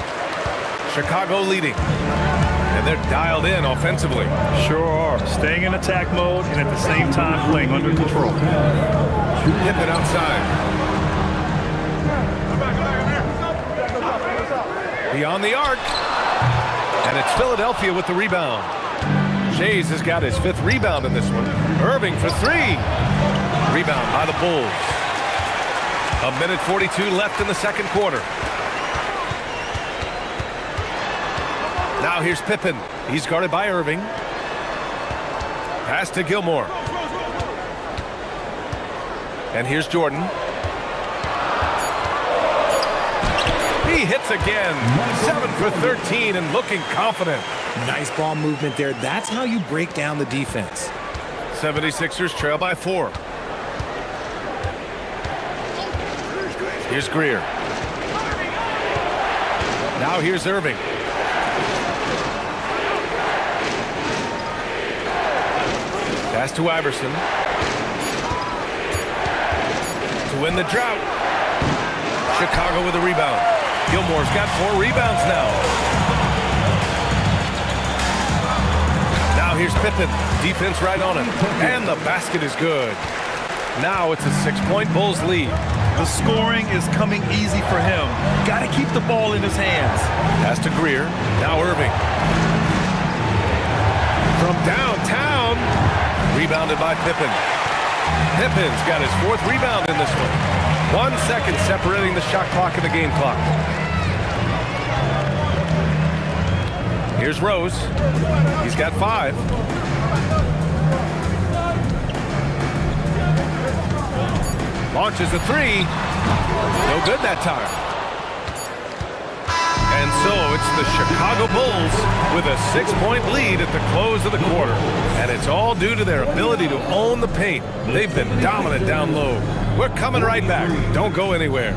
Chicago leading. And they're dialed in offensively. Sure are. Staying in attack mode and at the same time playing under control. Pippen outside. Beyond the arc. And it's Philadelphia with the rebound. Shays has got his 5th rebound in this one. Irving for 3. Rebound by the Bulls. 1:42 left in the second quarter. Now here's Pippen. He's guarded by Irving. Pass to Gilmore. And here's Jordan. He hits again. 7 for 13 and looking confident. Nice ball movement there. That's how you break down the defense. 76ers trail by 4. Here's Greer. Now here's Irving. Pass to Iverson. To win the drought. Chicago with a rebound. Gilmore's got 4 rebounds now. Now here's Pippen. Defense right on him. And the basket is good. Now it's a 6-point Bulls lead. The scoring is coming easy for him. Got to keep the ball in his hands. Pass to Greer. Now Irving. From downtown. Rebounded by Pippen. Pippen's got his 4th rebound in this one. 1 second separating the shot clock and the game clock. Here's Rose. He's got 5. Launches a 3. No good that time. And so it's the Chicago Bulls with a 6-point lead at the close of the quarter. And it's all due to their ability to own the paint. They've been dominant down low. We're coming right back. Don't go anywhere.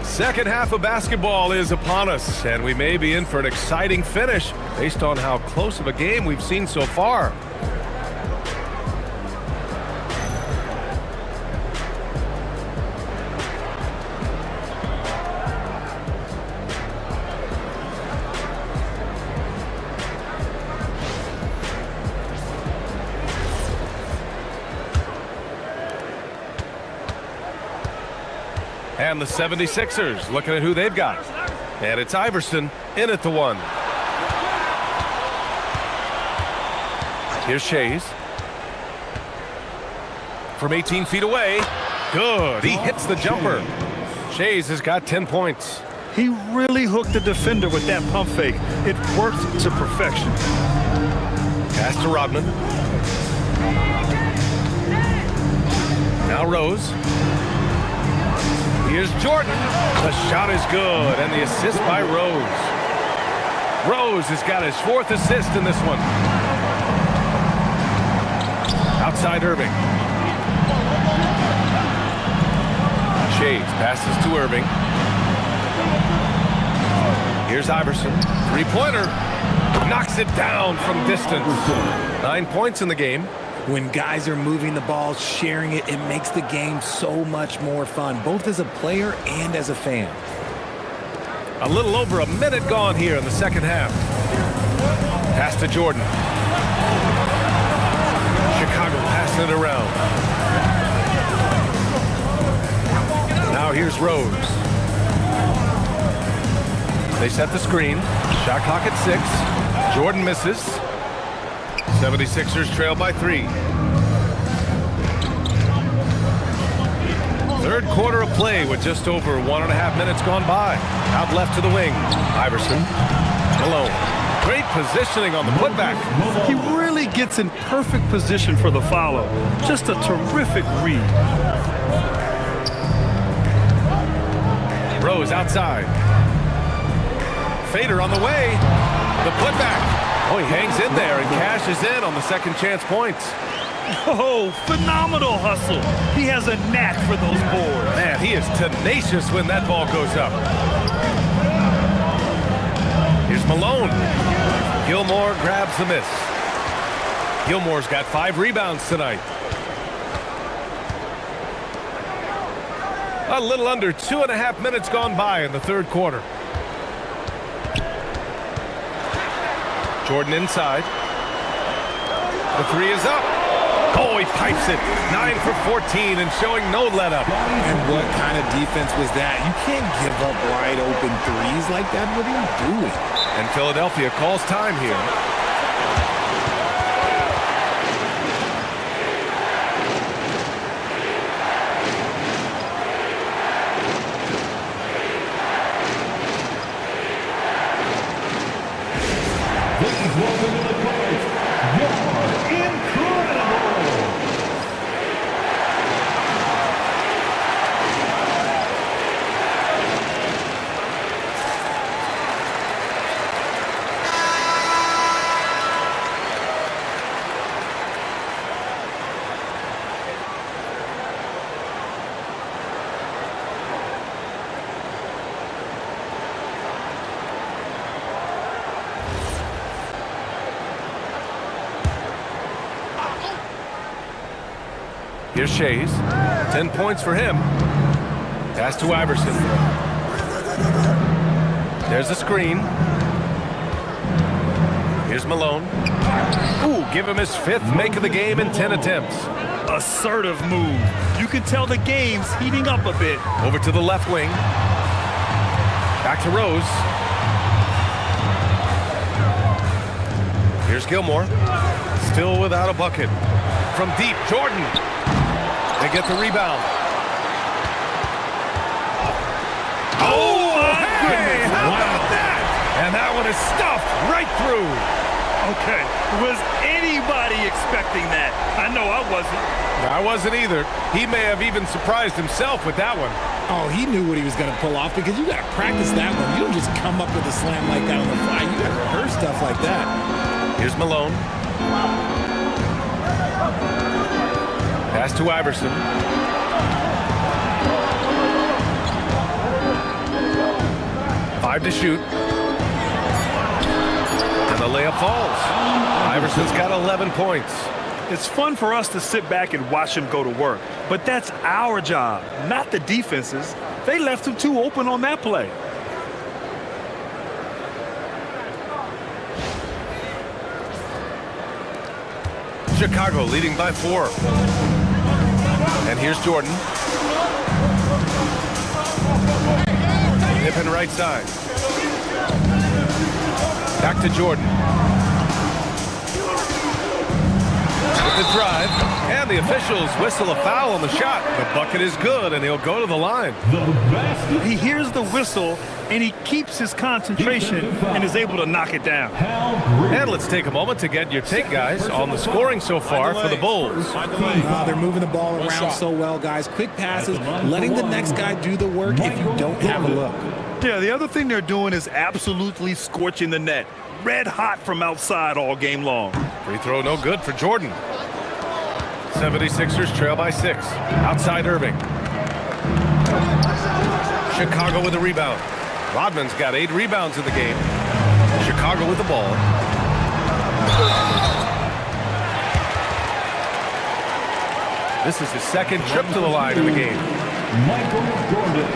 Second half of basketball is upon us, and we may be in for an exciting finish based on how close of a game we've seen so far. And the 76ers looking at who they've got. And it's Iverson in at the 1. Here's Shays. From 18 feet away. Good. He hits the jumper. Shays has got 10 points. He really hooked the defender with that pump fake. It worked to perfection. Pass to Rodman. Now Rose. Here's Jordan. The shot is good, and the assist by Rose. Rose has got his 4th assist in this one. Outside Irving. Shays passes to Irving. Here's Iverson. 3-pointer. Knocks it down from distance. 9 points in the game. When guys are moving the ball, sharing it, it makes the game so much more fun, both as a player and as a fan. A little over a minute gone here in the second half. Pass to Jordan. Chicago passing it around. Now here's Rose. They set the screen. Shot clock at 6. Jordan misses. 76ers trail by 3. Third quarter of play with just over 1.5 minutes gone by. Out left to the wing. Iverson. Malone. Great positioning on the putback. He really gets in perfect position for the follow. Just a terrific read. Rose outside. Fader on the way. The putback. Oh, he hangs in there and cashes in on the second chance points. Oh, phenomenal hustle. He has a knack for those boards. Man, he is tenacious when that ball goes up. Here's Malone. Gilmore grabs the miss. Gilmore's got 5 rebounds tonight. A little under 2.5 minutes gone by in the third quarter. Jordan inside. The 3 is up. Oh, he pipes it. 9 for 14 and showing no let-up. And what kind of defense was that? You can't give up wide open threes like that. What are you doing? And Philadelphia calls time here. Here's Shays. 10 points for him. Pass to Iverson. There's a screen. Here's Malone. Ooh, give him his 5th make of the game in 10 attempts. Assertive move. You can tell the game's heating up a bit. Over to the left wing. Back to Rose. Here's Gilmore. Still without a bucket. From deep, Jordan. They get the rebound. Oh, my goodness. How about that? And that one is stuffed right through. Okay, was anybody expecting that? I know I wasn't. I wasn't either. He may have even surprised himself with that one. Oh, he knew what he was going to pull off because you got to practice that one. You don't just come up with a slam like that on the fly. You got to rehearse stuff like that. Here's Malone. Pass to Iverson. Five to shoot. And the layup falls. Iverson's got 11 points. It's fun for us to sit back and watch him go to work. But that's our job, not the defense's. They left him too open on that play. Chicago leading by 4. And here's Jordan. Pippen right side. Back to Jordan. With the drive. And the officials whistle a foul on the shot. The bucket is good, and he'll go to the line. He hears the whistle, and he keeps his concentration and is able to knock it down. And let's take a moment to get your take, guys, on the scoring so far for the Bulls. They're moving the ball around so well, guys. Quick passes, letting the next guy do the work if you don't have a look. Yeah, the other thing they're doing is absolutely scorching the net. Red hot from outside all game long. Free throw no good for Jordan. 76ers trail by 6. Outside Irving. Chicago with the rebound. Rodman's got 8 rebounds in the game. Chicago with the ball. This is his second trip to the line in the game. Michael Jordan.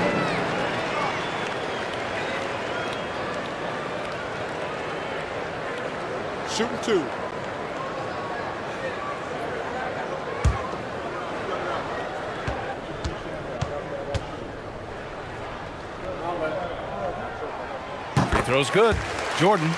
Shooting 2. Free throw's good. Jordan.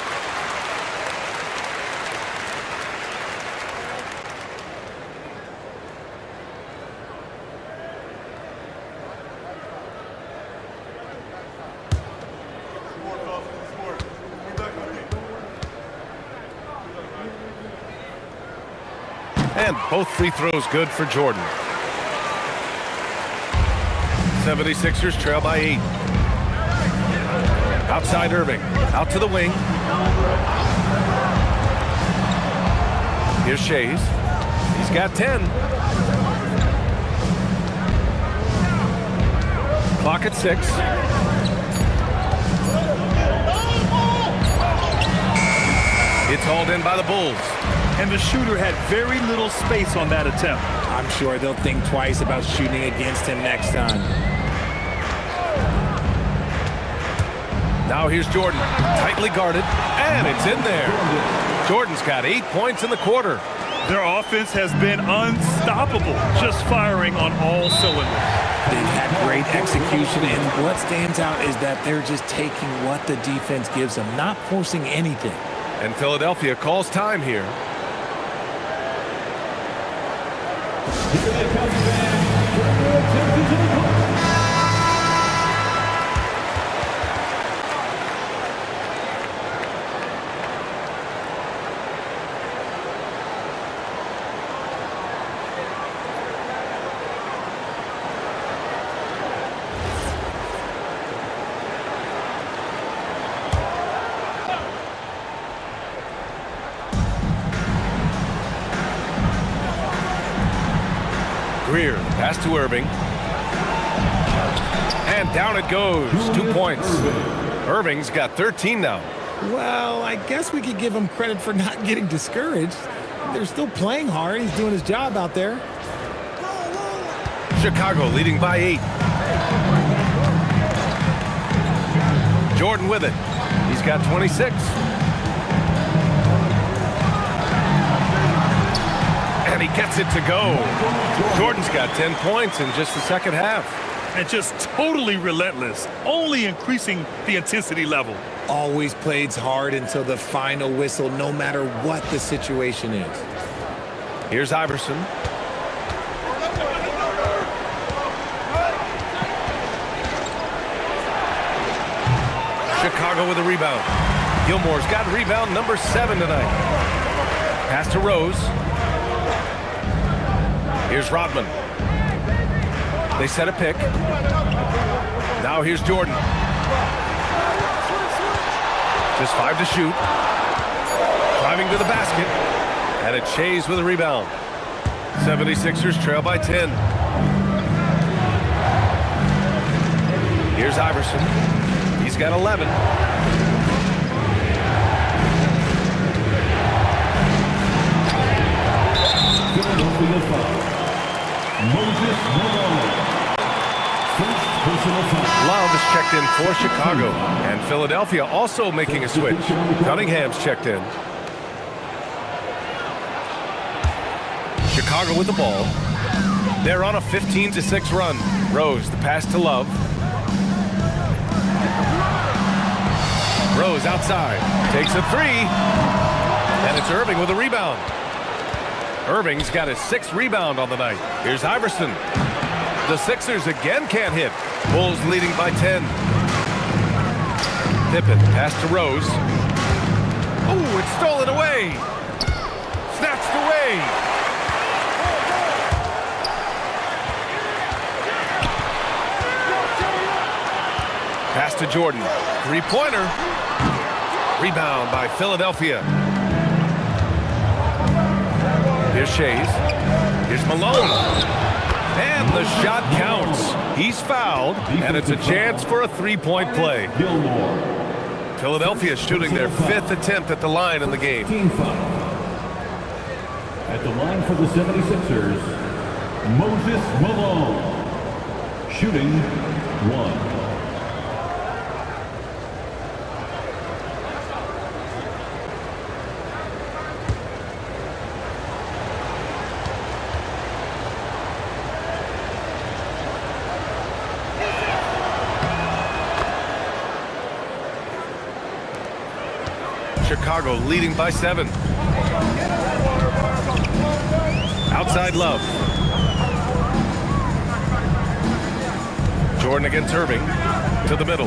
And both free throws good for Jordan. 76ers trail by 8. Outside Irving. Out to the wing. Here's Shays. He's got 10. Clock at 6. It's hauled in by the Bulls. And the shooter had very little space on that attempt. I'm sure they'll think twice about shooting against him next time. Now here's Jordan, tightly guarded, and it's in there. Jordan's got 8 points in the quarter. Their offense has been unstoppable, just firing on all cylinders. They've had great execution, and what stands out is that they're just taking what the defense gives them, not forcing anything. And Philadelphia calls time here. Here they come back. Greer, pass to Irving. And down it goes. 2 points. Irving's got 13 now. Well, I guess we could give him credit for not getting discouraged. They're still playing hard. He's doing his job out there. Chicago leading by 8. Jordan with it. He's got 26. And he gets it to go. Jordan's got 10 points in just the second half. And just totally relentless, only increasing the intensity level. Always plays hard until the final whistle, no matter what the situation is. Here's Iverson. Chicago with a rebound. Gilmore's got rebound number 7 tonight. Pass to Rose. Here's Rodman. They set a pick. Now here's Jordan. Just 5 to shoot. Driving to the basket. And it's Shays with a rebound. 76ers trail by 10. Here's Iverson. He's got 11. Moses Malone. First personal foul. Love is checked in for Chicago. And Philadelphia also making a switch. Cunningham's checked in. Chicago with the ball. They're on a 15-6 run. Rose, the pass to Love. Rose outside. Takes a 3. And it's Irving with a rebound. Irving's got his 6th rebound on the night. Here's Iverson. The Sixers again can't hit. Bulls leading by 10. Pippen, pass to Rose. Oh, it's stolen away. Snatched away. Pass to Jordan. 3-pointer. Rebound by Philadelphia. Here's Shays. Here's Malone. And the shot counts. He's fouled, and it's a chance for a 3-point play. Philadelphia shooting their 5th attempt at the line in the game. At the line for the 76ers, Moses Malone. Shooting 1. Chicago leading by 7. Outside Love. Jordan against Irving. To the middle.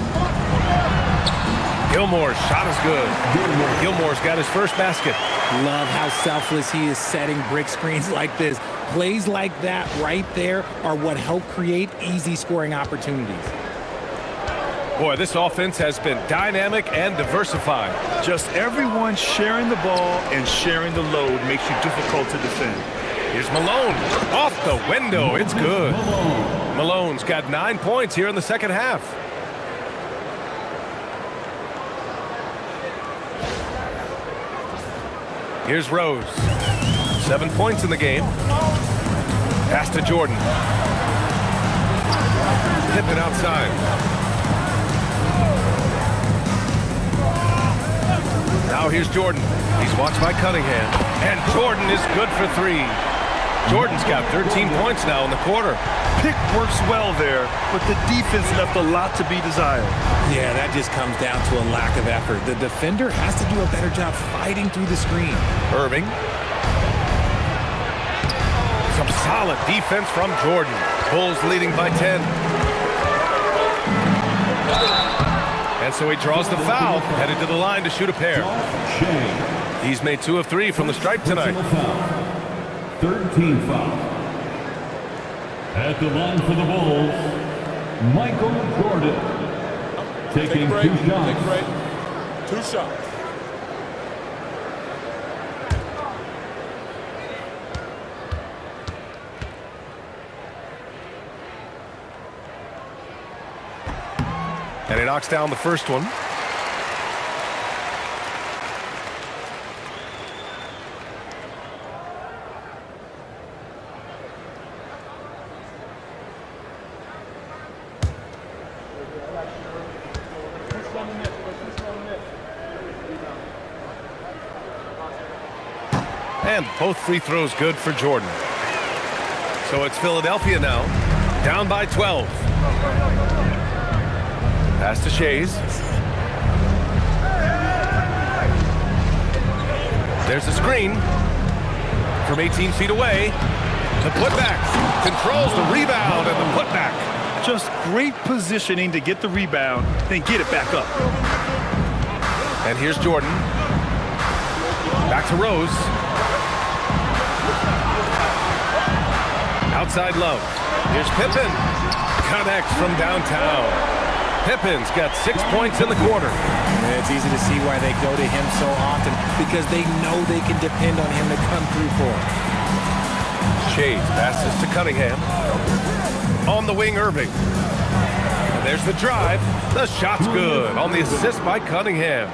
Gilmore's shot is good. Gilmore's got his first basket. Love how selfless he is setting brick screens like this. Plays like that right there are what help create easy scoring opportunities. Boy, this offense has been dynamic and diversified. Just everyone sharing the ball and sharing the load makes you difficult to defend. Here's Malone. Off the window. It's good. Malone's got 9 points here in the second half. Here's Rose. 7 points in the game. Pass to Jordan. Pippen outside. Now here's Jordan. He's watched by Cunningham. And Jordan is good for 3. Jordan's got 13 points now in the quarter. Pick works well there, but the defense left a lot to be desired. Yeah, that just comes down to a lack of effort. The defender has to do a better job fighting through the screen. Irving. Some solid defense from Jordan. Bulls leading by 10. And so he draws the foul, headed to the line to shoot a pair. He's made 2 of 3 from the stripe tonight. 13 foul. At the line for the Bulls, Michael Jordan. Taking 2 shots. 2 shots. And he knocks down the first one. And both free throws good for Jordan. So it's Philadelphia now, down by 12. Pass to Shays. There's a screen from 18 feet away. The putback controls the rebound and the putback. Just great positioning to get the rebound, then get it back up. And here's Jordan. Back to Rose. Outside Love. Here's Pippen. Connects from downtown. Pippen's got 6 points in the quarter. And it's easy to see why they go to him so often, because they know they can depend on him to come through for them. Shays passes to Cunningham. On the wing, Irving. And there's the drive. The shot's good on the assist by Cunningham.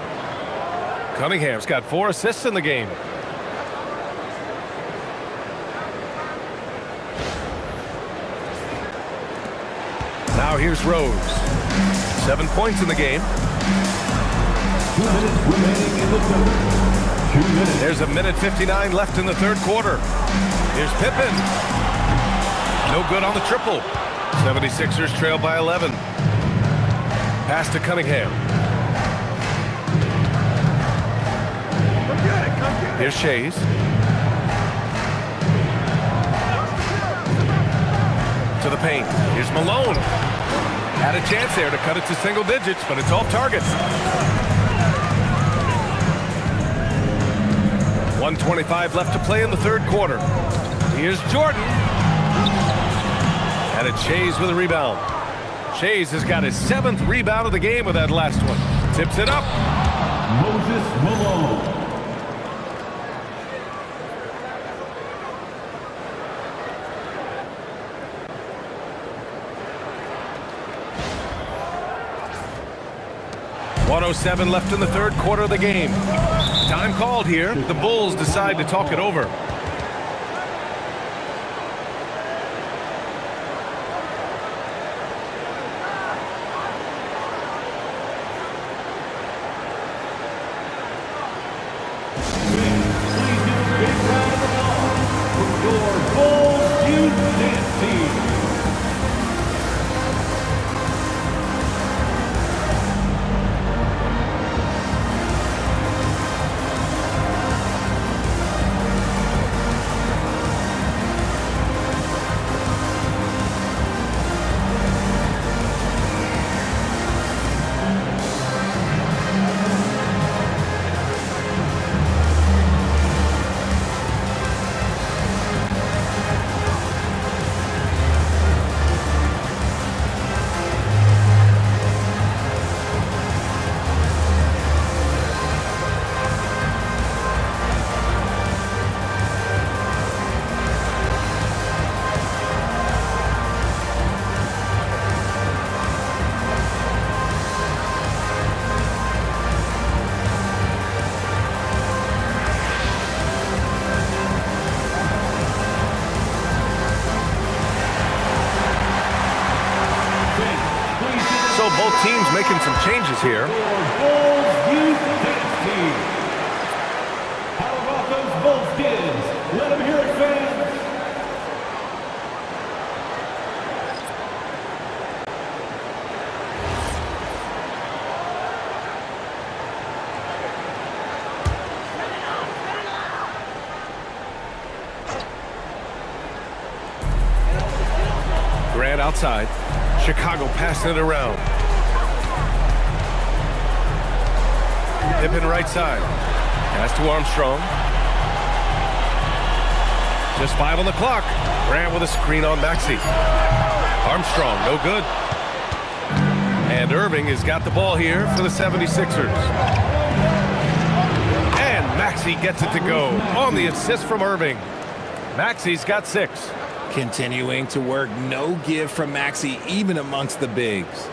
Cunningham's got 4 assists in the game. Now here's Rose. 7 points in the game. 2 minutes remaining in the third. 2 minutes. There's a minute 59 left in the third quarter. Here's Pippen. No good on the triple. 76ers trail by 11. Pass to Cunningham. Here's Shays. To the paint. Here's Malone. Had a chance there to cut it to single digits, but it's off target. 1:25 left to play in the third quarter. Here's Jordan. And it's Shays with a rebound. Shays has got his 7th rebound of the game with that last one. Tips it up. Moses Malone. .107 left in the third quarter of the game. Time called here. The Bulls decide to talk it over. show both teams making some changes here. Bulls Youth Dance Team. How about those Bulls kids? Let them hear it, fans. Grant outside. Chicago passing it around. Pippen right side. Pass to Armstrong. Just 5 on the clock. Grant with a screen on Maxey. Armstrong, no good. And Irving has got the ball here for the 76ers. And Maxey gets it to go on the assist from Irving. Maxey's got 6. Continuing to work, no give from Maxey, even amongst the bigs.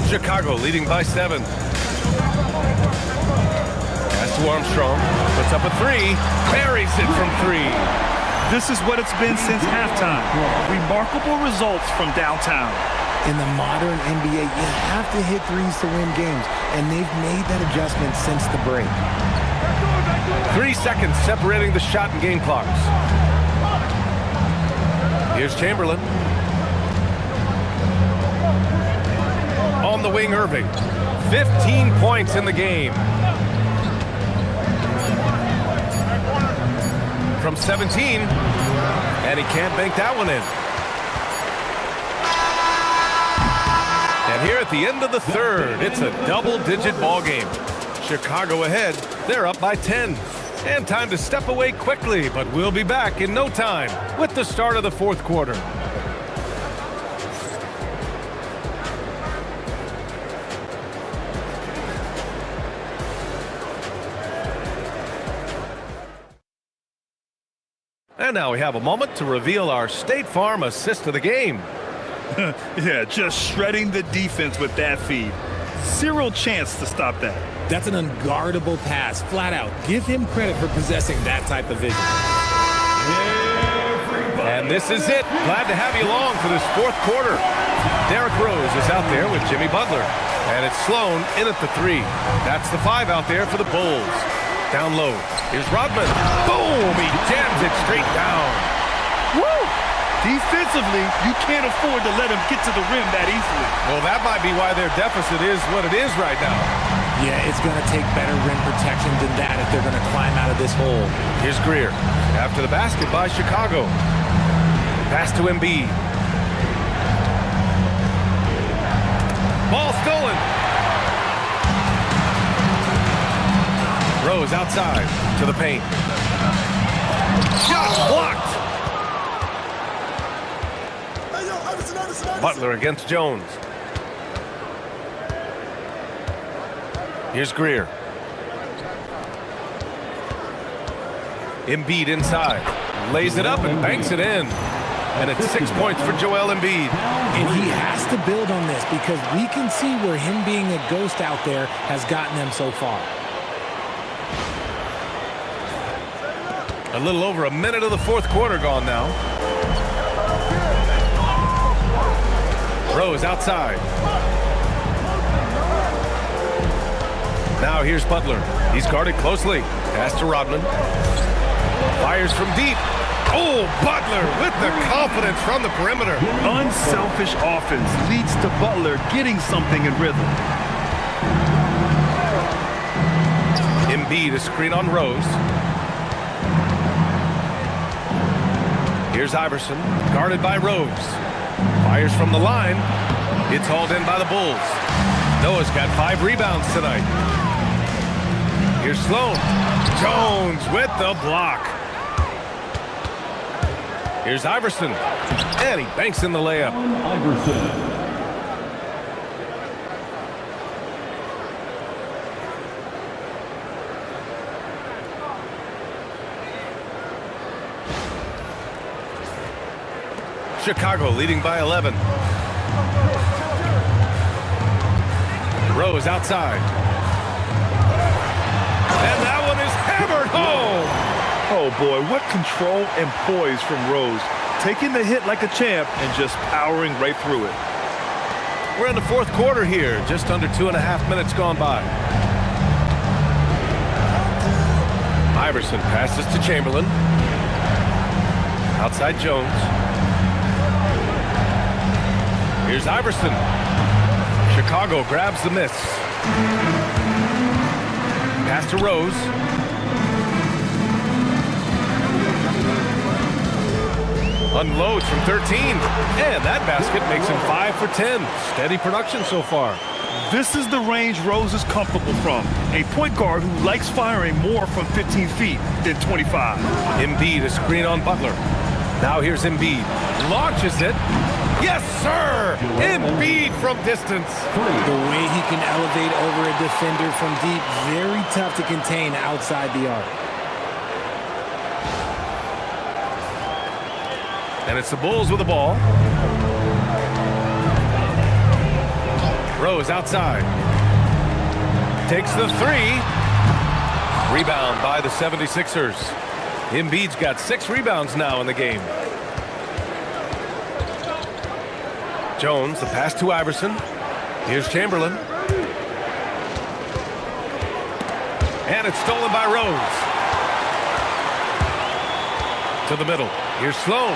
Chicago leading by 7. Pass to Armstrong. Puts up a 3. Buries it from 3. This is what it's been since halftime. Remarkable results from downtown. In the modern NBA, you have to hit threes to win games, and they've made that adjustment since the break. 3 seconds separating the shot and game clocks. Here's Chamberlain. On the wing, Irving. 15 points in the game. From 17, and he can't bank that one in. And here at the end of the third, it's a double-digit ball game. Chicago ahead. They're up by 10. And time to step away quickly, but we'll be back in no time with the start of the fourth quarter. And now we have a moment to reveal our State Farm assist of the game. Yeah, just shredding the defense with that feed. Zero chance to stop that. That's an unguardable pass, flat out. Give him credit for possessing that type of vision. And this is it. Glad to have you along for this fourth quarter. Derrick Rose is out there with Jimmy Butler. And it's Sloan in at the 3. That's the 5 out there for the Bulls. Down low. Here's Rodman. Boom! He jams it straight down. Woo! Defensively, you can't afford to let him get to the rim that easily. Well, that might be why their deficit is what it is right now. Yeah, it's going to take better rim protection than that if they're going to climb out of this hole. Here's Greer. After the basket by Chicago. Pass to Embiid. Ball stolen. Rose outside to the paint. Shot blocked. Butler against Jones. Here's Greer. Embiid inside. Lays it up and banks it in. And it's 6 points for Joel Embiid. And he has to build on this because we can see where him being a ghost out there has gotten them so far. A little over a minute of the fourth quarter gone now. Rose outside. Now here's Butler. He's guarded closely. Pass to Rodman. Fires from deep. Oh, Butler with the confidence from the perimeter. Unselfish offense leads to Butler getting something in rhythm. Embiid, a screen on Rose. Here's Iverson, guarded by Rose. Fires from the line. It's hauled in by the Bulls. Noah's got 5 rebounds tonight. Here's Sloan. Jones with the block. Here's Iverson. And he banks in the layup. Iverson. Chicago leading by 11. Rose outside. And that one is hammered home. boy, what control and poise from Rose. Taking the hit like a champ and just powering right through it. We're in the fourth quarter here. Just under 2.5 minutes gone by. Iverson passes to Chamberlain. Outside Jones. Here's Iverson. Chicago grabs the miss. Pass to Rose. Unloads from 13. And that basket makes him 5 for 10. Steady production so far. This is the range Rose is comfortable from. A point guard who likes firing more from 15 feet than 25. Embiid, a screen on Butler. Now here's Embiid. Launches it. Yes, sir! Embiid from distance. The way he can elevate over a defender from deep, very tough to contain outside the arc. And it's the Bulls with the ball. Rose outside. Takes the three. Rebound by the 76ers. Embiid's got 6 rebounds now in the game. Jones, the pass to Iverson. Here's Chamberlain. And it's stolen by Rose. To the middle. Here's Sloan.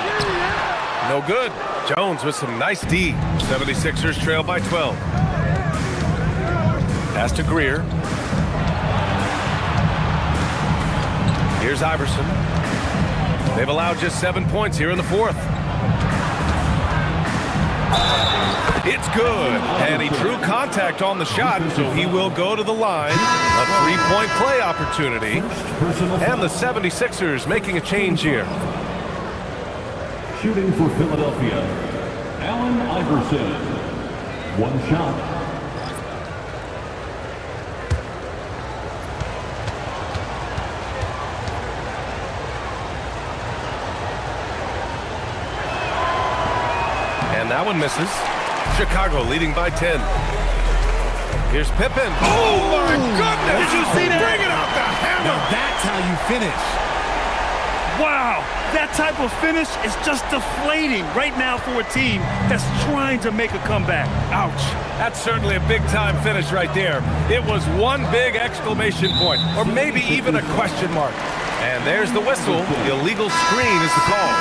No good. Jones with some nice D. 76ers trail by 12. Pass to Greer. Here's Iverson. They've allowed just 7 points here in the fourth. It's good. And he drew contact on the shot, so he will go to the line. A 3-point play opportunity. And the 76ers making a change here. Shooting for Philadelphia, Allen Iverson. 1 shot. And that one misses. Chicago leading by 10. Here's Pippen. Oh, my goodness! Did you see that? Bring it out the hammer! Now that's how you finish. Wow, that type of finish is just deflating right now for a team that's trying to make a comeback. Ouch. That's certainly a big-time finish right there. It was one big exclamation point, or maybe even a question mark. And there's the whistle. The illegal screen is the call.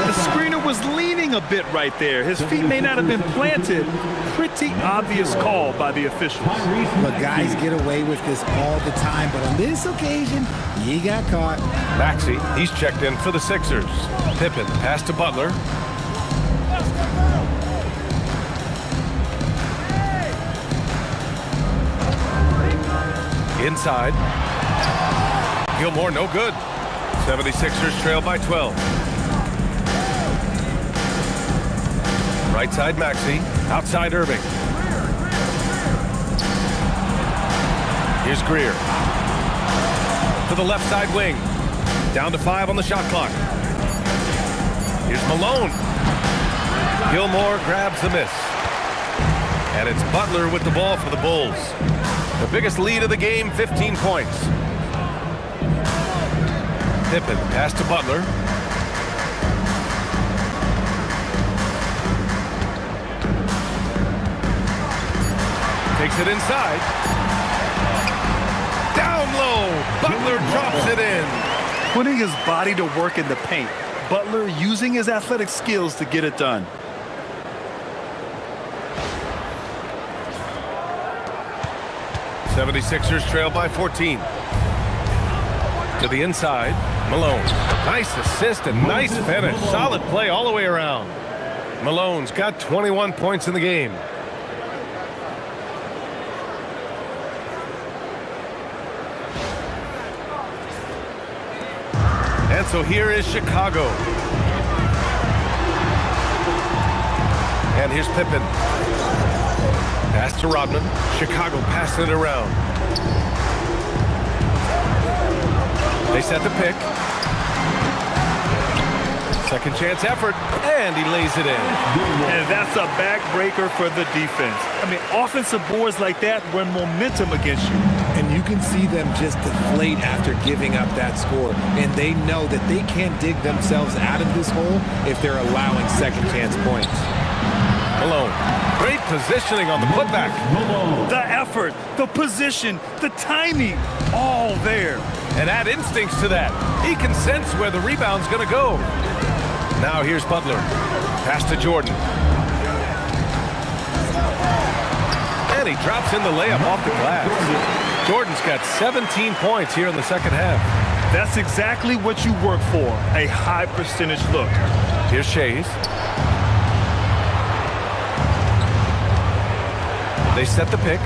The screener was leaning a bit right there. His feet may not have been planted. Pretty obvious call by the officials. But guys get away with this all the time, but on this occasion, he got caught. Maxey, he's checked in for the Sixers. Pippen, pass to Butler. Inside. Gilmore, no good. 76ers trail by 12. Right side Maxey. Outside Irving. Here's Greer. To the left side wing. Down to 5 on the shot clock. Here's Malone. Gilmore grabs the miss. And it's Butler with the ball for the Bulls. The biggest lead of the game, 15 points. Pippen, pass to Butler. Takes it inside. Down low. Butler drops it in. Putting his body to work in the paint. Butler using his athletic skills to get it done. '76ers trail by 14. To the inside, Malone. Nice assist and nice finish. Solid play all the way around. Malone's got 21 points in the game. And so here is Chicago. And here's Pippen. Pass to Rodman. Chicago passing it around. They set the pick. Second chance effort, and he lays it in. And that's a backbreaker for the defense. I mean, offensive boards like that run momentum against you. And you can see them just deflate after giving up that score. And they know that they can't dig themselves out of this hole if they're allowing second chance points. Malone, great positioning on the putback. The effort, the position, the timing, all there. And add instincts to that. He can sense where the rebound's going to go. Now here's Butler. Pass to Jordan. And he drops in the layup off the glass. Jordan's got 17 points here in the second half. That's exactly what you work for, a high percentage look. Here's Shays. They set the pick.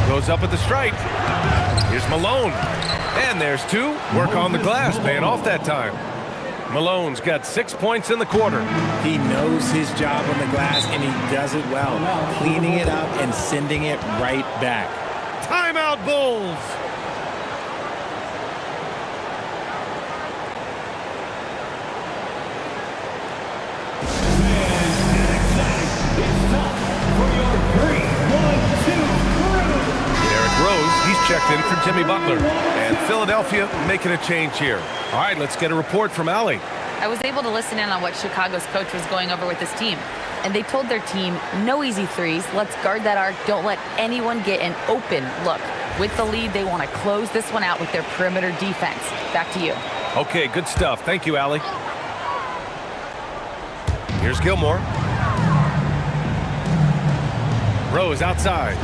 Goes up at the stripe. Here's Malone. And there's two. Work on the glass, paying off that time. Malone's got 6 points in the quarter. He knows his job on the glass, and he does it well, cleaning it up and sending it right back. Timeout, Bulls. He's checked in for Jimmy Butler. And Philadelphia making a change here. All right, let's get a report from Allie. I was able to listen in on what Chicago's coach was going over with his team. And they told their team, no easy threes. Let's guard that arc. Don't let anyone get an open look. With the lead, they want to close this one out with their perimeter defense. Back to you. Okay, good stuff. Thank you, Allie. Here's Gilmore. Rose outside.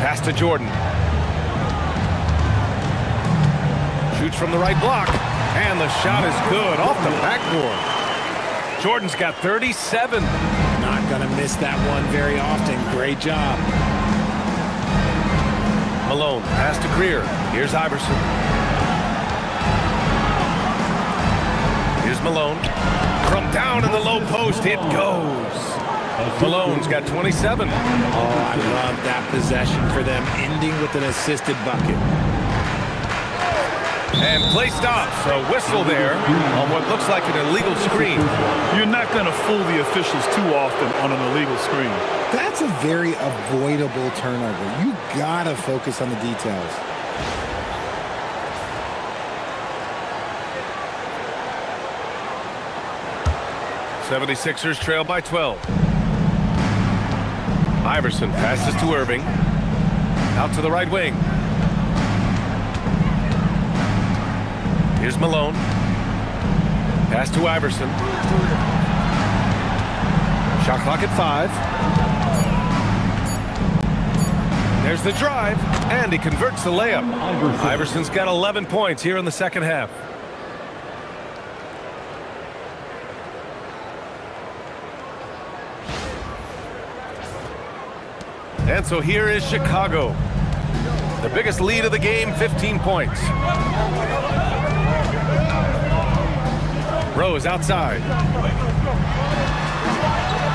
Pass to Jordan. Shoots from the right block. And the shot is good off the backboard. Jordan's got 37. Not going to miss that one very often. Great job. Malone, pass to Greer. Here's Iverson. Here's Malone. From down in the low post, it goes. Malone's got 27. Oh, I love that possession for them, ending with an assisted bucket. And play stops. A whistle there on what looks like an illegal screen. You're not going to fool the officials too often on an illegal screen. That's a very avoidable turnover. You got to focus on the details. '76ers trail by 12. Iverson passes to Irving. Out to the right wing. Here's Malone. Pass to Iverson. Shot clock at 5. There's the drive, and he converts the layup. Iverson's got 11 points here in the second half. And so here is Chicago. The biggest lead of the game, 15 points. Rose outside.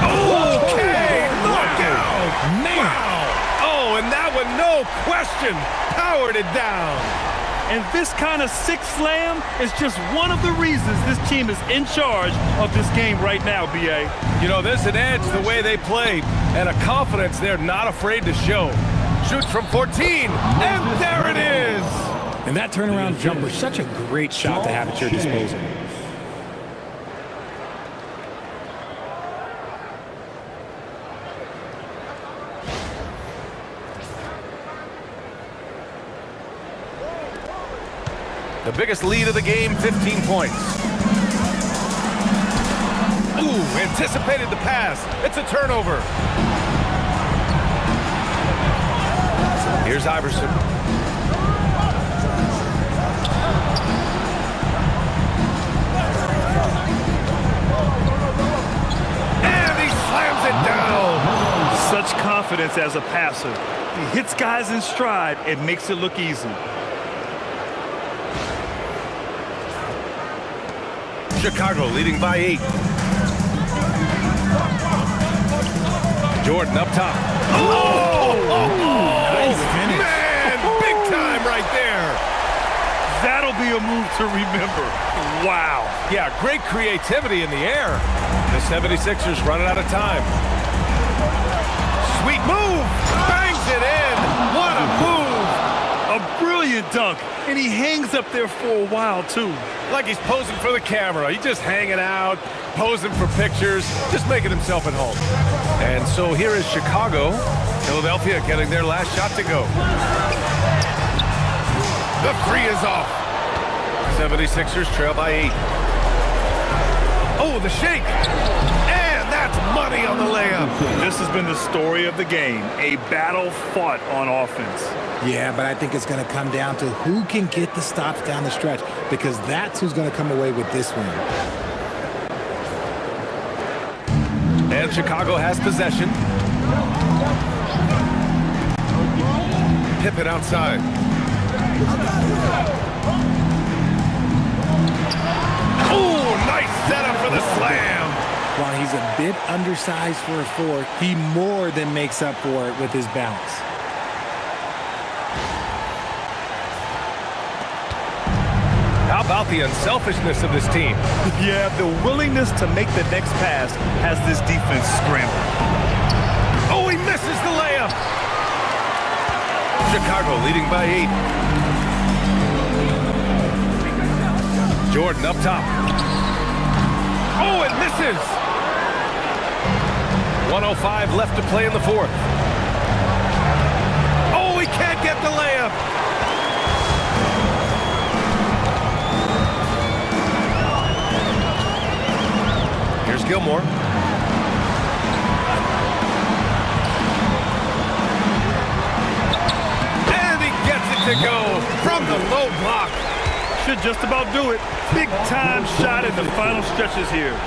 Okay, look out! Wow! Oh, and that one, no question, powered it down. And this kind of sick slam is just one of the reasons this team is in charge of this game right now, B.A. You know, there's an edge the way they play and a confidence they're not afraid to show. Shoots from 14, and there it is! And that turnaround jumper, such a great shot to have at your disposal. The biggest lead of the game, 15 points. Ooh, anticipated the pass. It's a turnover. Here's Iverson. And he slams it down. Such confidence as a passer. He hits guys in stride and makes it look easy. Chicago leading by 8. Jordan up top. Oh! Nice finish. Man, big time right there. That'll be a move to remember. Wow. Yeah, great creativity in the air. The 76ers running out of time. sweet move. Bangs it in. What a move. A brilliant dunk, and he hangs up there for a while, too. Like he's posing for the camera. He's just hanging out, posing for pictures, just making himself at home. And so here is Chicago. Philadelphia getting their last shot to go. The three is off. 76ers trail by 8. Oh, the shake. And that's money on the layup. This has been the story of the game, a battle fought on offense. Yeah, but I think it's going to come down to who can get the stops down the stretch, because that's who's going to come away with this win. And Chicago has possession. Pippen outside. Oh, nice setup for the slam. While he's a bit undersized for a 4, he more than makes up for it with his bounce. How about the unselfishness of this team? Yeah, the willingness to make the next pass has this defense scrambling. Oh, he misses the layup. Chicago leading by 8. Jordan up top. Oh, it misses. 1:05 left to play in the 4th. Oh, he can't get the layup. Here's Gilmore. And he gets it to go from the low block. Should just about do it. Big time shot in the final stretches here.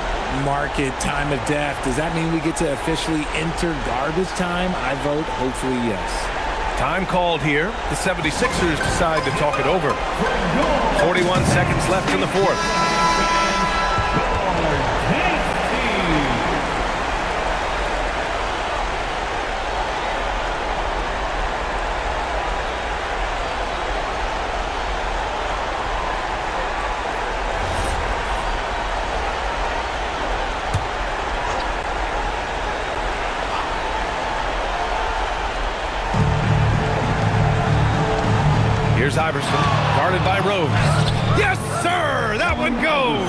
Mark it, time of death. Does that mean we get to officially enter garbage time? I vote hopefully yes. Time called here. The 76ers decide to talk it over. 41 seconds left in the 4th. Here's Iverson, guarded by Rose. Yes, sir! That one goes!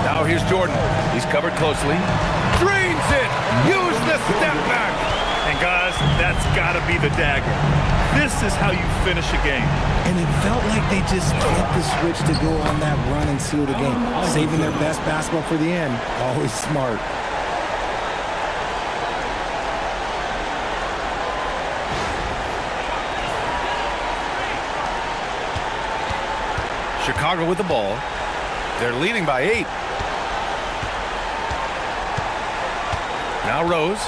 Now here's Jordan. He's covered closely. Drains it! Use the step back! And guys, that's gotta be the dagger. This is how you finish a game. And it felt like they just flipped the switch to go on that run and seal the game. Saving their best basketball for the end. Always smart. Chicago with the ball. They're leading by 8. Now Rose.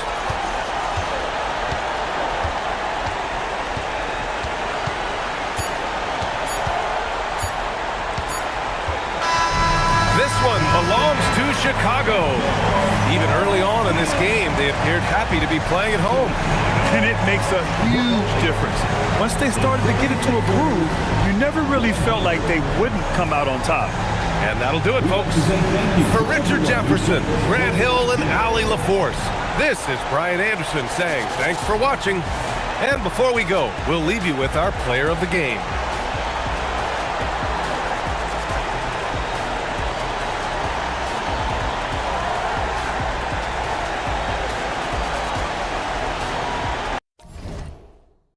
This one belongs to Chicago. Even early on in this game, they appeared happy to be playing at home. And it makes a huge difference. Once they started to get into a groove, you never really felt like they wouldn't come out on top. And that'll do it, folks. For Richard Jefferson, Grant Hill, and Allie LaForce, this is Brian Anderson saying thanks for watching. And before we go, we'll leave you with our player of the game.